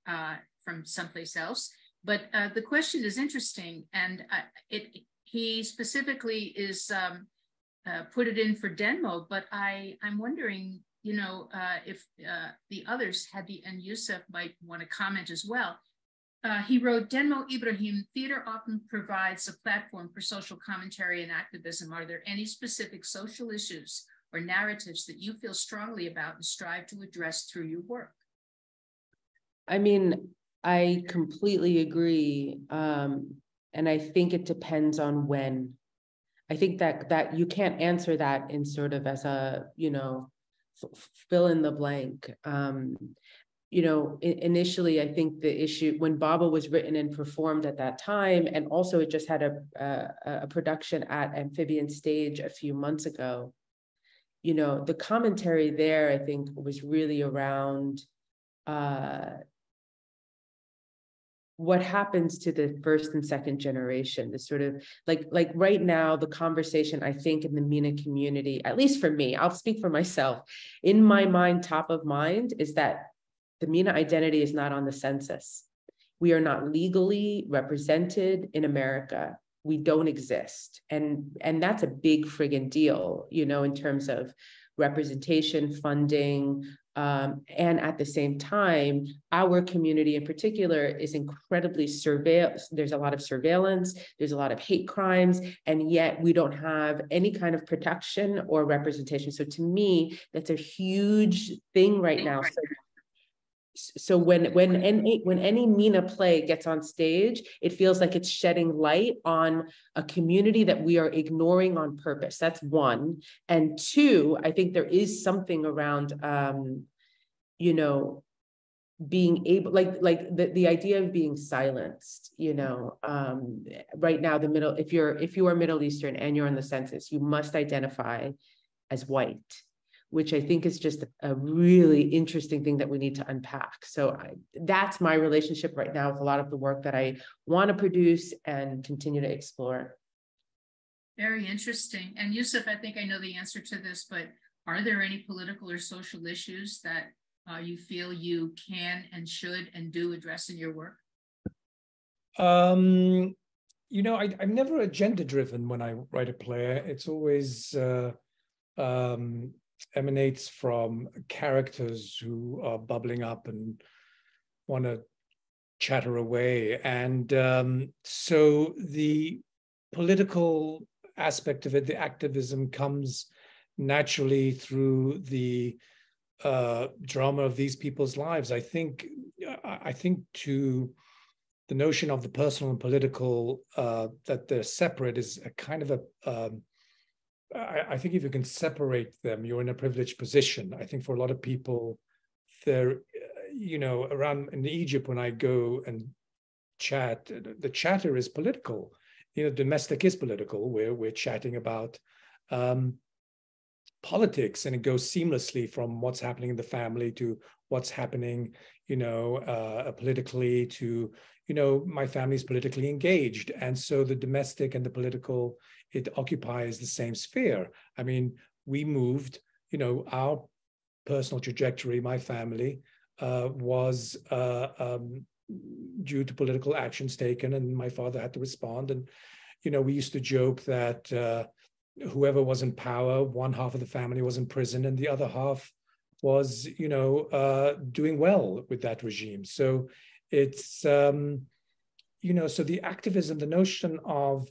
from someplace else. But the question is interesting, and he specifically is put it in for Denmo. But I'm wondering, if the others, Hadi and Yussef, might want to comment as well. He wrote, Denmo Ibrahim, theater often provides a platform for social commentary and activism. Are there any specific social issues or narratives that you feel strongly about and strive to address through your work? I mean, I completely agree. And I think it depends on when. I think that you can't answer that in sort of as a, fill in the blank. Initially, I think the issue when Baba was written and performed at that time, and also it just had a production at Amphibian Stage a few months ago, the commentary there, I think, was really around what happens to the first and second generation, the sort of like right now, the conversation, I think, in the MENA community, at least for me, I'll speak for myself, in my mind, top of mind, is that the MENA identity is not on the census. We are not legally represented in America. We don't exist. And that's a big friggin' deal, in terms of representation, funding, and at the same time, our community in particular is incredibly surveilled. There's a lot of surveillance, there's a lot of hate crimes, and yet we don't have any kind of protection or representation. So to me, that's a huge thing right now. So So when any MENA play gets on stage, it feels like it's shedding light on a community that we are ignoring on purpose. That's one. And two, I think there is something around, you know, being able, like the idea of being silenced, you know, right now, if you are Middle Eastern and you're in the census, you must identify as white, which I think is just a really interesting thing that we need to unpack. So that's my relationship right now with a lot of the work that I want to produce and continue to explore. Very interesting. And Yussef, I think I know the answer to this, but are there any political or social issues that you feel you can and should and do address in your work? You know, I'm never agenda driven when I write a play. It's always emanates from characters who are bubbling up and want to chatter away. And so the political aspect of it, the activism, comes naturally through the drama of these people's lives. I think to the notion of the personal and political, that they're separate, is a kind of a I think if you can separate them, you're in a privileged position. I think for a lot of people, they're, you know, around in Egypt, when I go and chat, the chatter is political. You know, domestic is political, where we're chatting about politics, and it goes seamlessly from what's happening in the family to what's happening, you know, politically, to, you know, my family's politically engaged. And so the domestic and the political, it occupies the same sphere. I mean, we moved, you know, our personal trajectory, my family, was due to political actions taken, and my father had to respond. And, you know, we used to joke that whoever was in power, one half of the family was in prison and the other half was, you know, doing well with that regime. So it's, you know, so the activism, the notion of,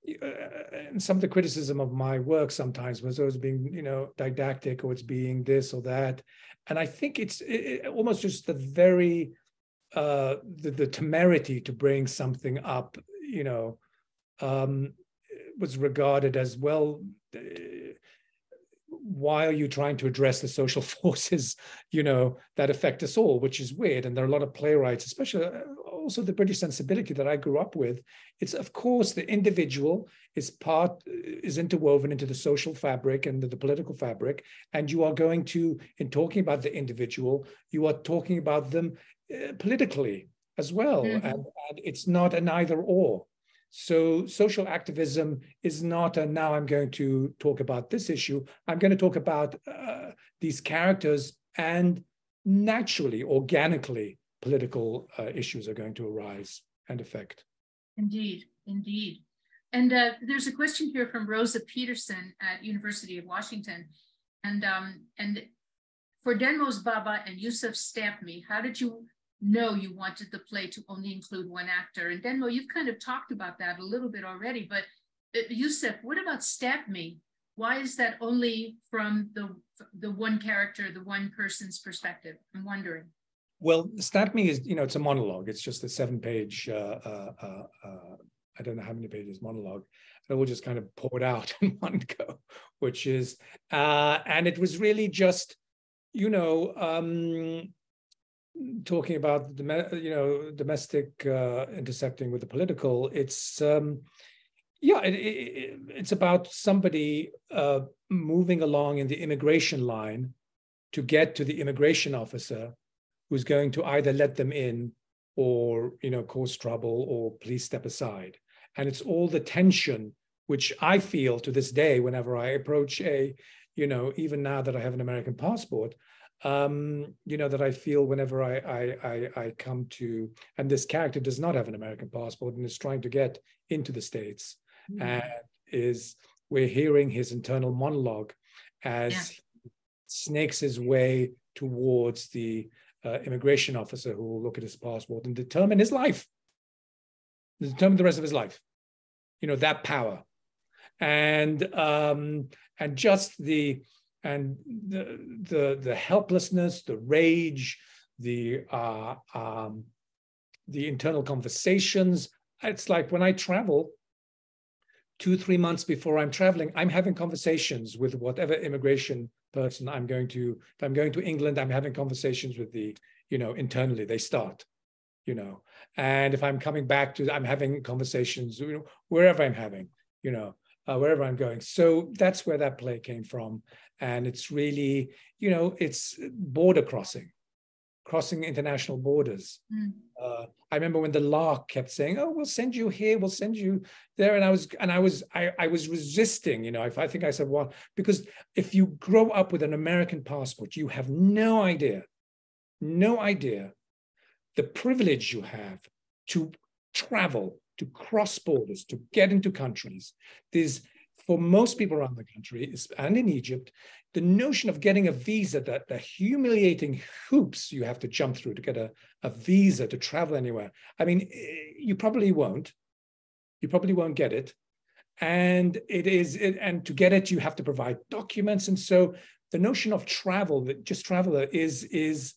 and some of the criticism of my work sometimes was always being, you know, didactic, or it's being this or that. And I think it's almost just the very, the temerity to bring something up, you know, was regarded as, well, why are you trying to address the social forces, you know, that affect us all, which is weird. And there are a lot of playwrights, especially also the British sensibility that I grew up with. It's, of course, the individual is interwoven into the social fabric and the political fabric. And you are going to, in talking about the individual, you are talking about them politically as well. Mm-hmm. And it's not an either or. So social activism is not a, now I'm going to talk about this issue. I'm going to talk about these characters, and naturally, organically, political issues are going to arise and affect. Indeed, indeed. And there's a question here from Rosa Peterson at University of Washington. And for Denmo's Baba and Yussef Stamp Me, how did you know you wanted the play to only include one actor? And Denmo, you've kind of talked about that a little bit already, but Yussef, what about Stamp Me? Why is that only from the one character, the one person's perspective? I'm wondering. Well, Stamp Me is, you know, it's a monologue. It's just a 7-page, I don't know how many pages monologue. And we'll just kind of pour it out in one go, which is, and it was really just, you know, talking about domestic intersecting with the political. It's yeah, it's about somebody moving along in the immigration line to get to the immigration officer, who's going to either let them in or, you know, cause trouble or please step aside. And it's all the tension, which I feel to this day whenever I approach a, you know, even now that I have an American passport, you know, that I feel whenever I come to, and this character does not have an American passport and is trying to get into the States, and we're hearing his internal monologue as he snakes his way towards the immigration officer, who will look at his passport and determine his life, determine the rest of his life, you know, that power. And just the helplessness, the rage, the internal conversations. It's like when I travel, 2-3 months before I'm traveling, I'm having conversations with whatever immigration person I'm going to. If I'm going to England, I'm having conversations with the, internally they start, and if I'm coming back to, I'm having conversations, wherever I'm having, wherever I'm going. So that's where that play came from. And it's really, it's border crossing international borders. I remember when the Lark kept saying, "Oh, we'll send you here, we'll send you there," and I was resisting. I think I said, "Well," because if you grow up with an American passport, you have no idea the privilege you have to travel, to cross borders, to get into countries. There's, for most people around the country and in Egypt, the notion of getting a visa, that the humiliating hoops you have to jump through to get a visa to travel anywhere. I mean, you probably won't get it. And and to get it, you have to provide documents. And so the notion of travel, that just traveler is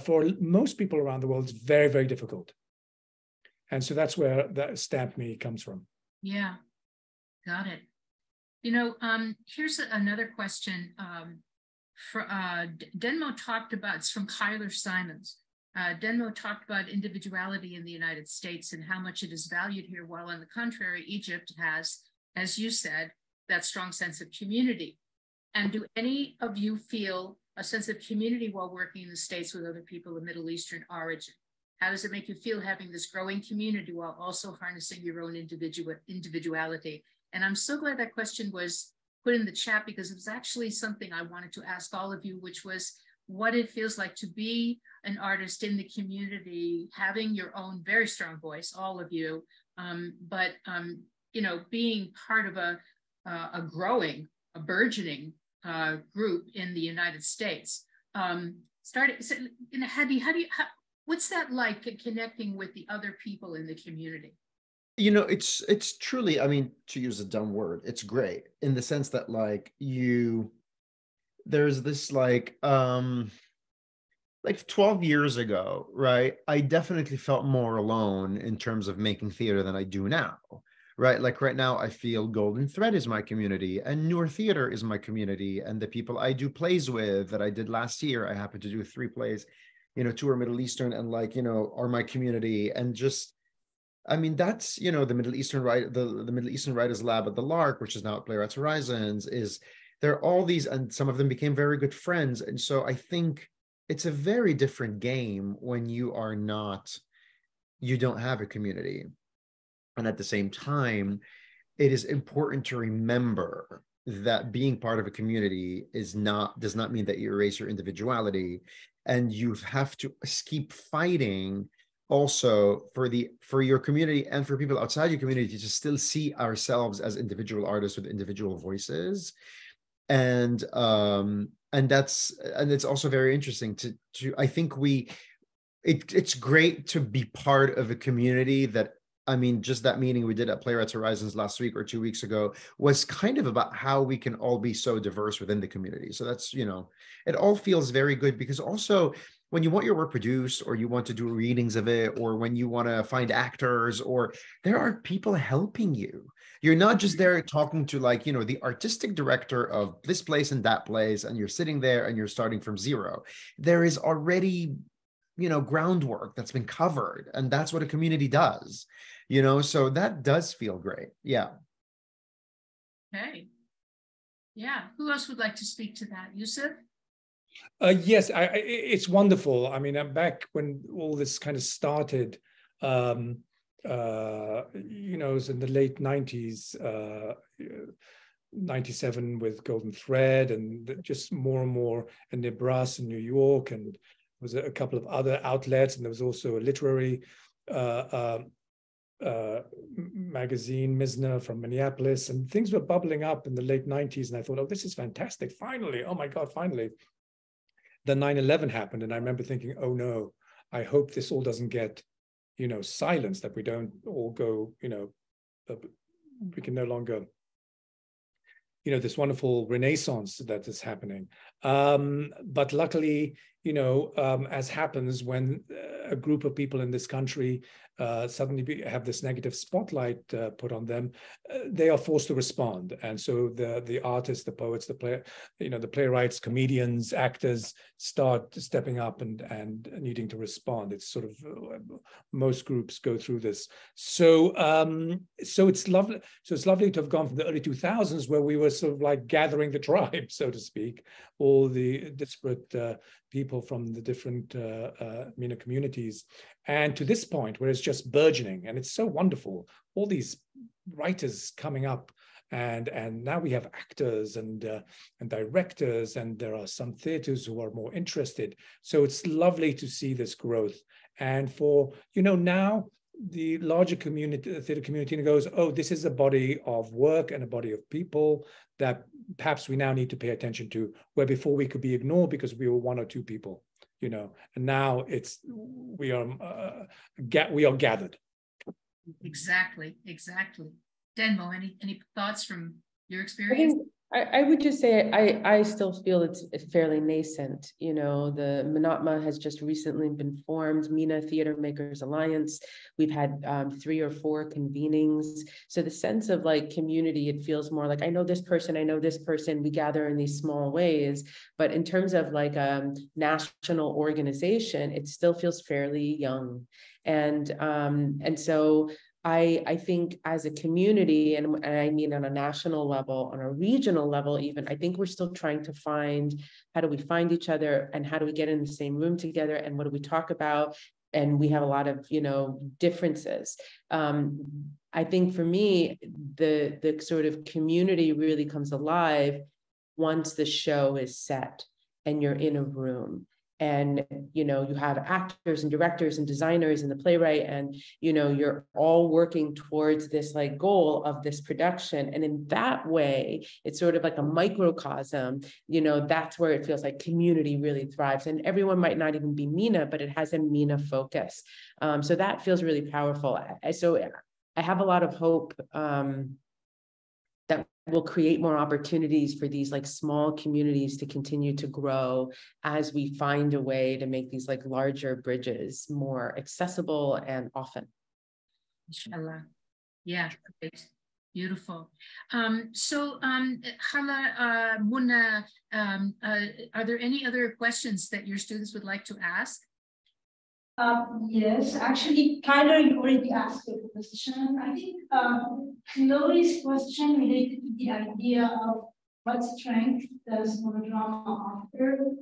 for most people around the world, is very, very difficult. And so that's where that Stamp Me comes from. Yeah, got it. Here's another question. Denmo talked about, it's from Kyler Simons. Denmo talked about individuality in the United States and how much it is valued here, while on the contrary, Egypt has, as you said, that strong sense of community. And do any of you feel a sense of community while working in the States with other people of Middle Eastern origin? How does it make you feel having this growing community while also harnessing your own individuality? And I'm so glad that question was put in the chat, because it was actually something I wanted to ask all of you, which was what it feels like to be an artist in the community, having your own very strong voice, all of you, but being part of a burgeoning group in the United States. Hadi, what's that like, connecting with the other people in the community? It's truly, I mean, to use a dumb word, it's great in the sense that there's this 12 years ago, right? I definitely felt more alone in terms of making theater than I do now, right? Like right now, I feel Golden Thread is my community and Noor Theater is my community. And the people I do plays with that I did last year, I happened to do 3 plays, 2 are Middle Eastern and are my community. And just, I mean, that's, the Middle Eastern the Middle Eastern Writers Lab at the Lark, which is now at Playwrights Horizons, there are all these, and some of them became very good friends. And so I think it's a very different game when you don't have a community. And at the same time, it is important to remember that being part of a community does not mean that you erase your individuality. And you have to keep fighting also for your community and for people outside your community to still see ourselves as individual artists with individual voices. And it's also very interesting to I think it's great to be part of a community that, I mean, just that meeting we did at Playwrights Horizons last week or 2 weeks ago was kind of about how we can all be so diverse within the community. So that's, it all feels very good, because also when you want your work produced or you want to do readings of it, or when you want to find actors, or there are people helping you. You're not just there talking to the artistic director of this place and that place, and you're sitting there and you're starting from zero. There is already, groundwork that's been covered, and that's what a community does, so that does feel great. Yeah. Okay. Yeah. Who else would like to speak to that? Yussef? Yes, it's wonderful. I mean, back when all this kind of started, it was in the late 90s, 97 with Golden Thread, and just more and more in Nebraska and New York, and there was a couple of other outlets, and there was also a literary magazine, Mizna, from Minneapolis, and things were bubbling up in the late 90s, and I thought, oh, this is fantastic, finally, oh my God, finally. Then 9/11 happened, and I remember thinking, oh no, I hope this all doesn't get silenced, that we don't all go, we can no longer, this wonderful renaissance that is happening. But luckily, as happens when a group of people in this country suddenly have this negative spotlight put on them, they are forced to respond. And so the artists, the poets, the playwrights, comedians, actors start stepping up and needing to respond. It's sort of most groups go through this. So it's lovely. So it's lovely to have gone from the early 2000s, where we were sort of like gathering the tribe, so to speak, all the disparate people from the different MENA communities, and to this point where it's just burgeoning, and it's so wonderful. All these writers coming up, and now we have actors and directors, and there are some theaters who are more interested. So it's lovely to see this growth. And for now the larger community, theater community, goes, oh, this is a body of work and a body of people that perhaps we now need to pay attention to, where before we could be ignored because we were one or two people, and now we are gathered. Exactly. Denmo, any thoughts from your experience? I would just say I still feel it's fairly nascent. The MENA has just recently been formed, MENA Theater Makers Alliance. We've had 3 or 4 convenings. So the sense of like community, it feels more like I know this person, we gather in these small ways. But in terms of like a national organization, it still feels fairly young. And so I think as a community, and I mean on a national level, on a regional level even, I think we're still trying to find, how do we find each other, and how do we get in the same room together, and what do we talk about? And we have a lot of, differences. I think for me, the sort of community really comes alive once the show is set and you're in a room. And, you have actors and directors and designers and the playwright, and, you're all working towards this like goal of this production. And in that way, it's sort of like a microcosm, that's where it feels like community really thrives. And everyone might not even be MENA, but it has a MENA focus. So that feels really powerful. So I have a lot of hope that will create more opportunities for these like small communities to continue to grow as we find a way to make these like larger bridges more accessible and often. Inshallah. Yeah, great. Beautiful. Hala, Mona, are there any other questions that your students would like to ask? Yes, actually, Kyler, you already asked a question. I think Chloe's question related to the idea of what strength does monodrama offer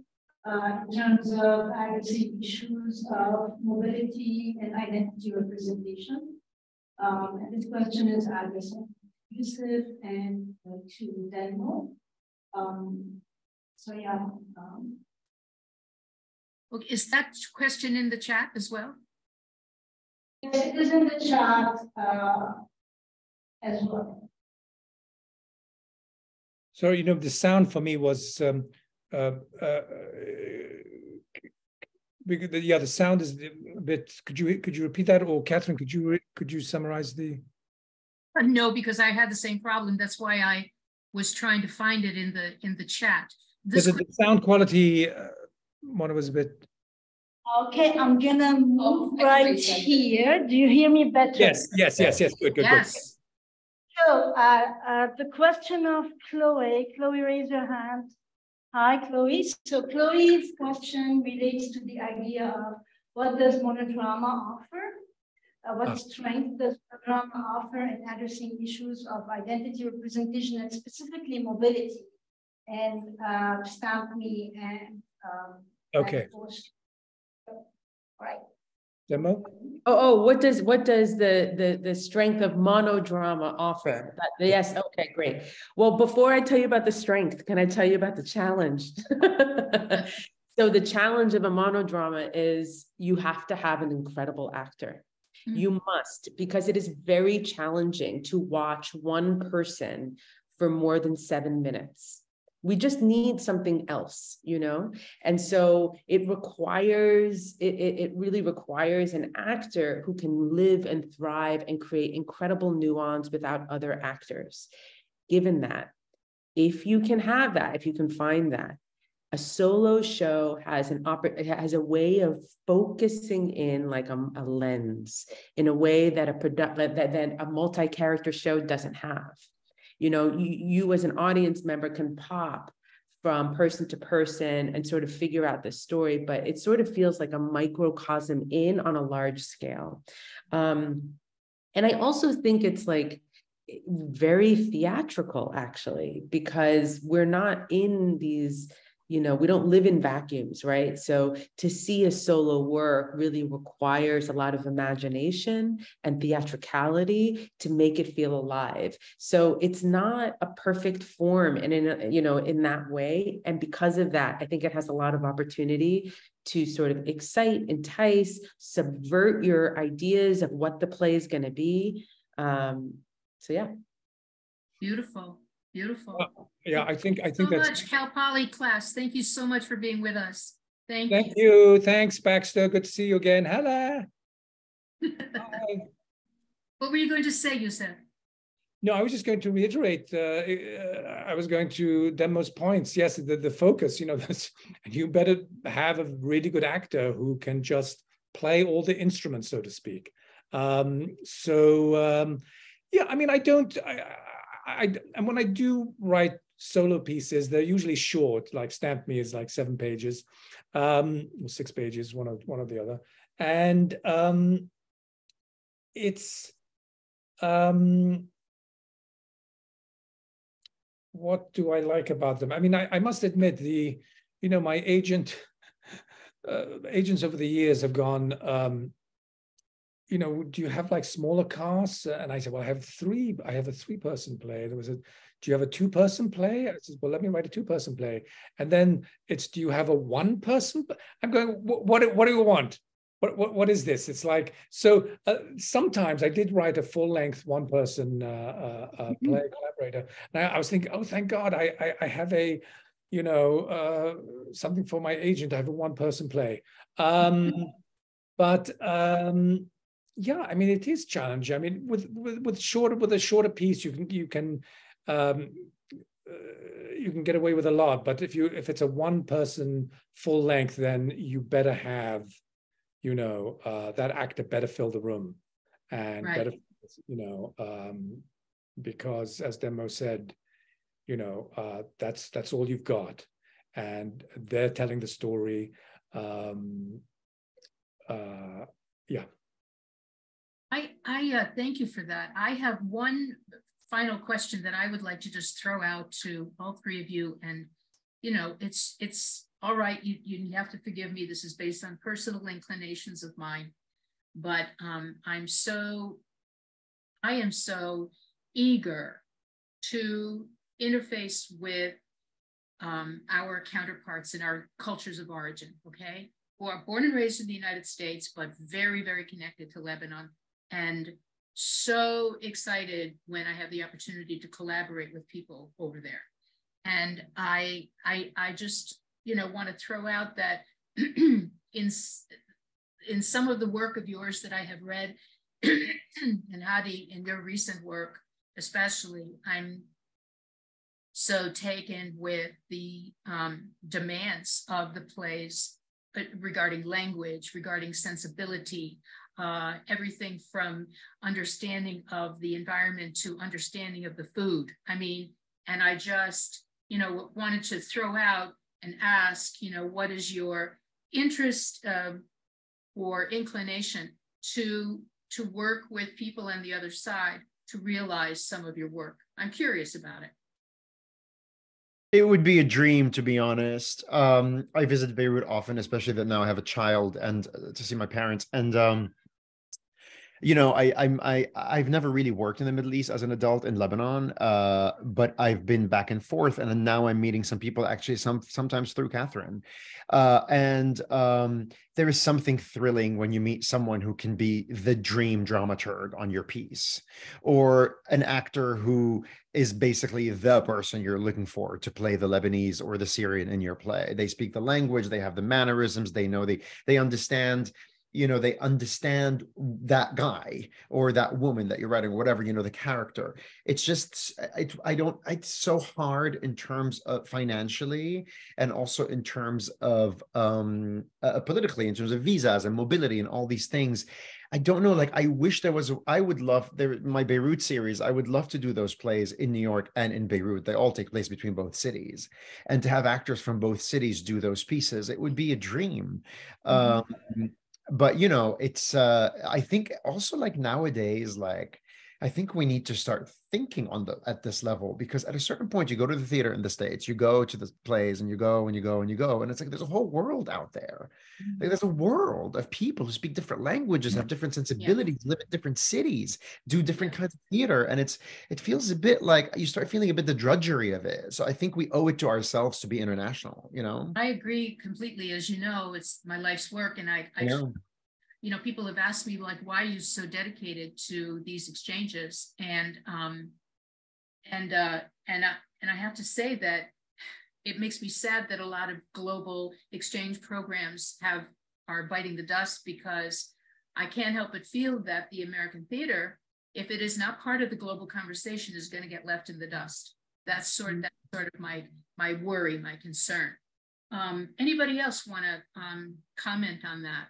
in terms of addressing issues of mobility and identity representation. And this question is addressed to Yussef and to Denmo. Okay, is that question in the chat as well? It is in the chat as well. Sorry, the sound for me was the sound is a bit. Could you repeat that, or Catherine, could you summarize the? No, because I had the same problem. That's why I was trying to find it in the chat. The sound quality. One was a bit. Okay, I'm gonna move right here. Do you hear me better? Yes. Good. Yes. So the question of Chloe, raise your hand. Hi, Chloe. So Chloe's question relates to the idea of what does monodrama offer? What strength does monodrama offer in addressing issues of identity representation and specifically mobility? And stamp me and okay. All right. Demo? What does the strength of monodrama offer? Yes, okay, great. Well, before I tell you about the strength, can I tell you about the challenge? So the challenge of a monodrama is you have to have an incredible actor. You must, because it is very challenging to watch one person for more than 7 minutes. We just need something else, And so it requires, it really requires an actor who can live and thrive and create incredible nuance without other actors. Given that, if you can have that, if you can find that, A solo show has a way of focusing in like a lens in a way that a multi-character show doesn't have. You know, you as an audience member can pop from person to person and sort of figure out the story, but it sort of feels like a microcosm in on a large scale. And I also think it's like very theatrical, actually, because we're not in these, you know, we don't live in vacuums, right? So to see a solo work really requires a lot of imagination and theatricality to make it feel alive. So it's not a perfect form and in that way. And because of that, I think it has a lot of opportunity to sort of excite, entice, subvert your ideas of what the play is going to be. So yeah. Beautiful. Beautiful. Yeah, I think so that's much, Cal Poly class. Thank you so much for being with us. Thank you. Thanks, Baxter. Good to see you again. Hala. Bye. What were you going to say, Yussef? No, I was just going to reiterate. I was going to Denmo's points. Yes, the focus. You know, you better have a really good actor who can just play all the instruments, so to speak. Yeah, I mean, and when I do write solo pieces, they're usually short, like Stamp Me is like 7 pages, or 6 pages, one or the other. And it's, what do I like about them? I mean, I must admit my agents over the years have gone, do you have like smaller casts? And I said, well, I have a 3-person play. There was do you have a 2-person play? I said, well, let me write a 2-person play. And then it's, do you have a 1-person? I'm going, what do you want? What is this? It's like, so sometimes I did write a full-length 1-person play collaborator. And I was thinking, oh, thank God, I have a, something for my agent. I have a 1-person play. Yeah, I mean, it is challenging. I mean, with a shorter piece, you can get away with a lot. But if it's a 1-person full length, then you better have, that actor better fill the room, and right. better, because as Denmo said, that's all you've got, and they're telling the story. Yeah. I thank you for that. I have one final question that I would like to just throw out to all 3 of you. And, it's all right. You have to forgive me. This is based on personal inclinations of mine. But I am so eager to interface with our counterparts in our cultures of origin, okay? Who are born and raised in the United States, but very, very connected to Lebanon. And so excited when I have the opportunity to collaborate with people over there. And I just, want to throw out that in some of the work of yours that I have read, and Hadi, in your recent work, especially, I'm so taken with the demands of the plays regarding language, regarding sensibility, everything from understanding of the environment to understanding of the food. I mean, and I just, wanted to throw out and ask, what is your interest or inclination to work with people on the other side to realize some of your work? I'm curious about it. It would be a dream, to be honest. I visit Beirut often, especially that now I have a child, and to see my parents. And I've never really worked in the Middle East as an adult in Lebanon, but I've been back and forth, and then now I'm meeting some people, actually sometimes through Catherine. There is something thrilling when you meet someone who can be the dream dramaturg on your piece, or an actor who is basically the person you're looking for to play the Lebanese or the Syrian in your play. They speak the language, they have the mannerisms, they know they understand you know, they understand that guy or that woman that you're writing, or whatever, you know, the character. It's just, it's so hard in terms of financially, and also in terms of politically, in terms of visas and mobility and all these things. I don't know, like, I wish there was, I would love, my Beirut series, I would love to do those plays in New York and in Beirut. They all take place between both cities. And to have actors from both cities do those pieces, it would be a dream. But, you know, it's, I think also, like, nowadays, like, I think we need to start thinking at this level, because at a certain point you go to the theater in the States, you go to the plays, and you go and you go and you go, and it's like there's a whole world out there. Like, there's a world of people who speak different languages, have different sensibilities, live in different cities, do different kinds of theater, and it feels a bit like you start feeling a bit the drudgery of it. So I think we owe it to ourselves to be international. You know, I agree completely. As you know, it's my life's work, and I know. You know, people have asked me, like, why are you so dedicated to these exchanges? And I have to say that it makes me sad that a lot of global exchange programs are biting the dust, because I can't help but feel that the American theater, if it is not part of the global conversation, is going to get left in the dust. That's sort of my worry, my concern. Anybody else want to comment on that?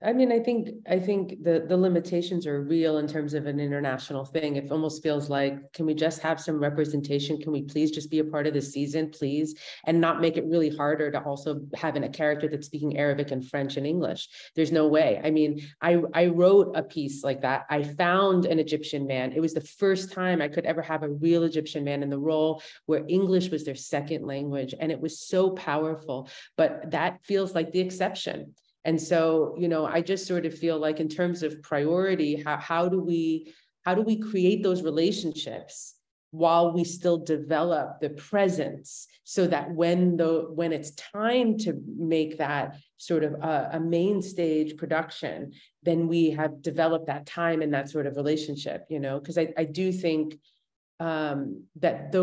I mean, I think the limitations are real in terms of an international thing. It almost feels like, can we just have some representation? Can we please just be a part of the season, please? And not make it really harder to also having a character that's speaking Arabic and French and English. There's no way. I mean, I wrote a piece like that. I found an Egyptian man. It was the first time I could ever have a real Egyptian man in the role where English was their second language. And it was so powerful, but that feels like the exception. And so, you know, I just sort of feel like, in terms of priority, how do we create those relationships while we still develop the presence, so that when it's time to make that sort of a main stage production, then we have developed that time and that sort of relationship, you know, because I do think that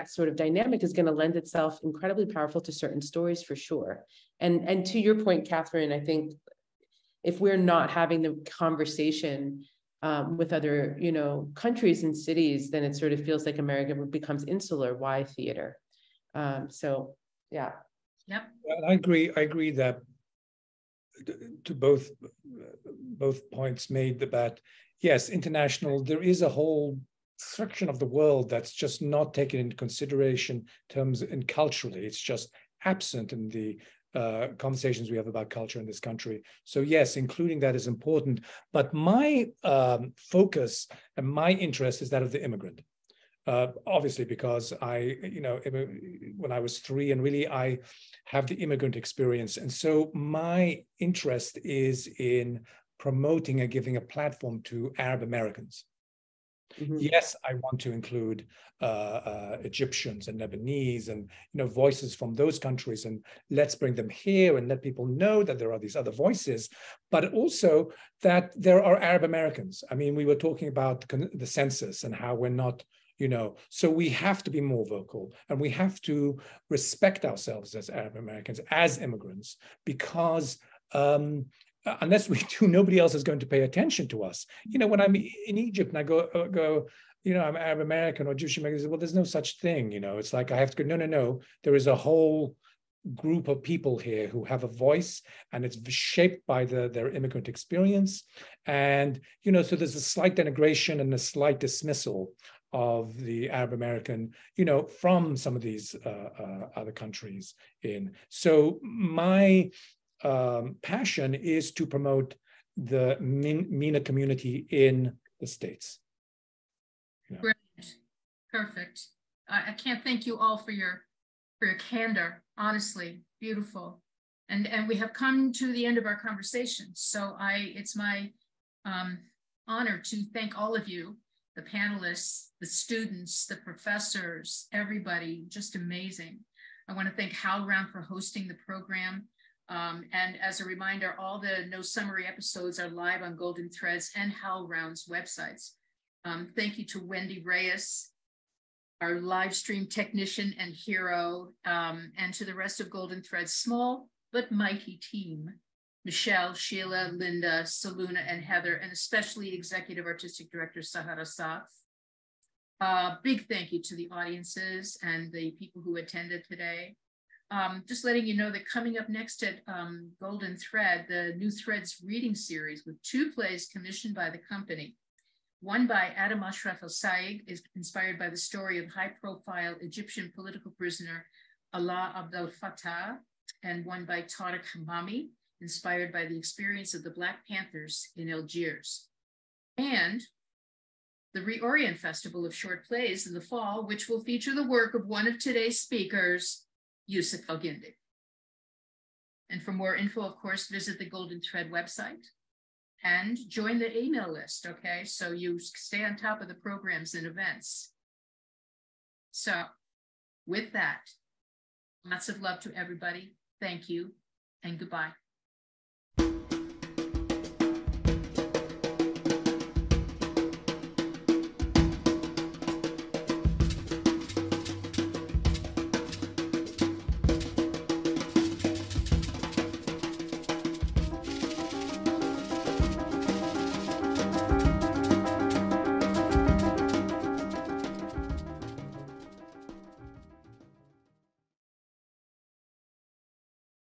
sort of dynamic is going to lend itself incredibly powerful to certain stories, for sure. And to your point, Catherine, I think if we're not having the conversation with other, you know, countries and cities, then it sort of feels like America becomes insular. Why theater? So yeah. Yep. I agree that to both points made, that yes, international, there is a whole section of the world that's just not taken into consideration and culturally, it's just absent in the conversations we have about culture in this country. So yes, including that is important. But my focus and my interest is that of the immigrant. Obviously, because when I was 3, and really I have the immigrant experience. And so my interest is in promoting and giving a platform to Arab Americans. Mm-hmm. Yes, I want to include Egyptians and Lebanese and, you know, voices from those countries, and let's bring them here and let people know that there are these other voices, but also that there are Arab Americans. I mean, we were talking about the census and how we're not, you know, so we have to be more vocal, and we have to respect ourselves as Arab Americans, as immigrants, because unless we do, nobody else is going to pay attention to us. You know, when I'm in Egypt and I go, you know, I'm Arab American or Jewish American, well, there's no such thing. You know, it's like I have to go, no. There is a whole group of people here who have a voice, and it's shaped by their immigrant experience. And, you know, so there's a slight denigration and a slight dismissal of the Arab American, you know, from some of these other countries in. So my passion is to promote the MENA community in the States. Yeah. Brilliant. Perfect. I can't thank you all for your candor. Honestly, beautiful. And we have come to the end of our conversation. So it's my honor to thank all of you, the panelists, the students, the professors, everybody, just amazing. I want to thank HowlRound for hosting the program. And as a reminder, all the No Summary episodes are live on Golden Threads and HowlRound's websites. Thank you to Wendy Reyes, our live stream technician and hero, and to the rest of Golden Thread's small but mighty team. Michelle, Sheila, Linda, Saluna, and Heather, and especially Executive Artistic Director Sahara Saf. Big thank you to the audiences and the people who attended today. Just letting you know that coming up next at Golden Thread, the New Threads reading series with 2 plays commissioned by the company. One by Adam Ashraf El-Saig is inspired by the story of high-profile Egyptian political prisoner Alaa Abdel Fattah, and one by Tariq Hamami, inspired by the experience of the Black Panthers in Algiers. And the Reorient Festival of Short Plays in the fall, which will feature the work of one of today's speakers, Yussef El Guindi. And for more info, of course, visit the Golden Thread website and join the email list, okay? So you stay on top of the programs and events. So with that, lots of love to everybody. Thank you and goodbye.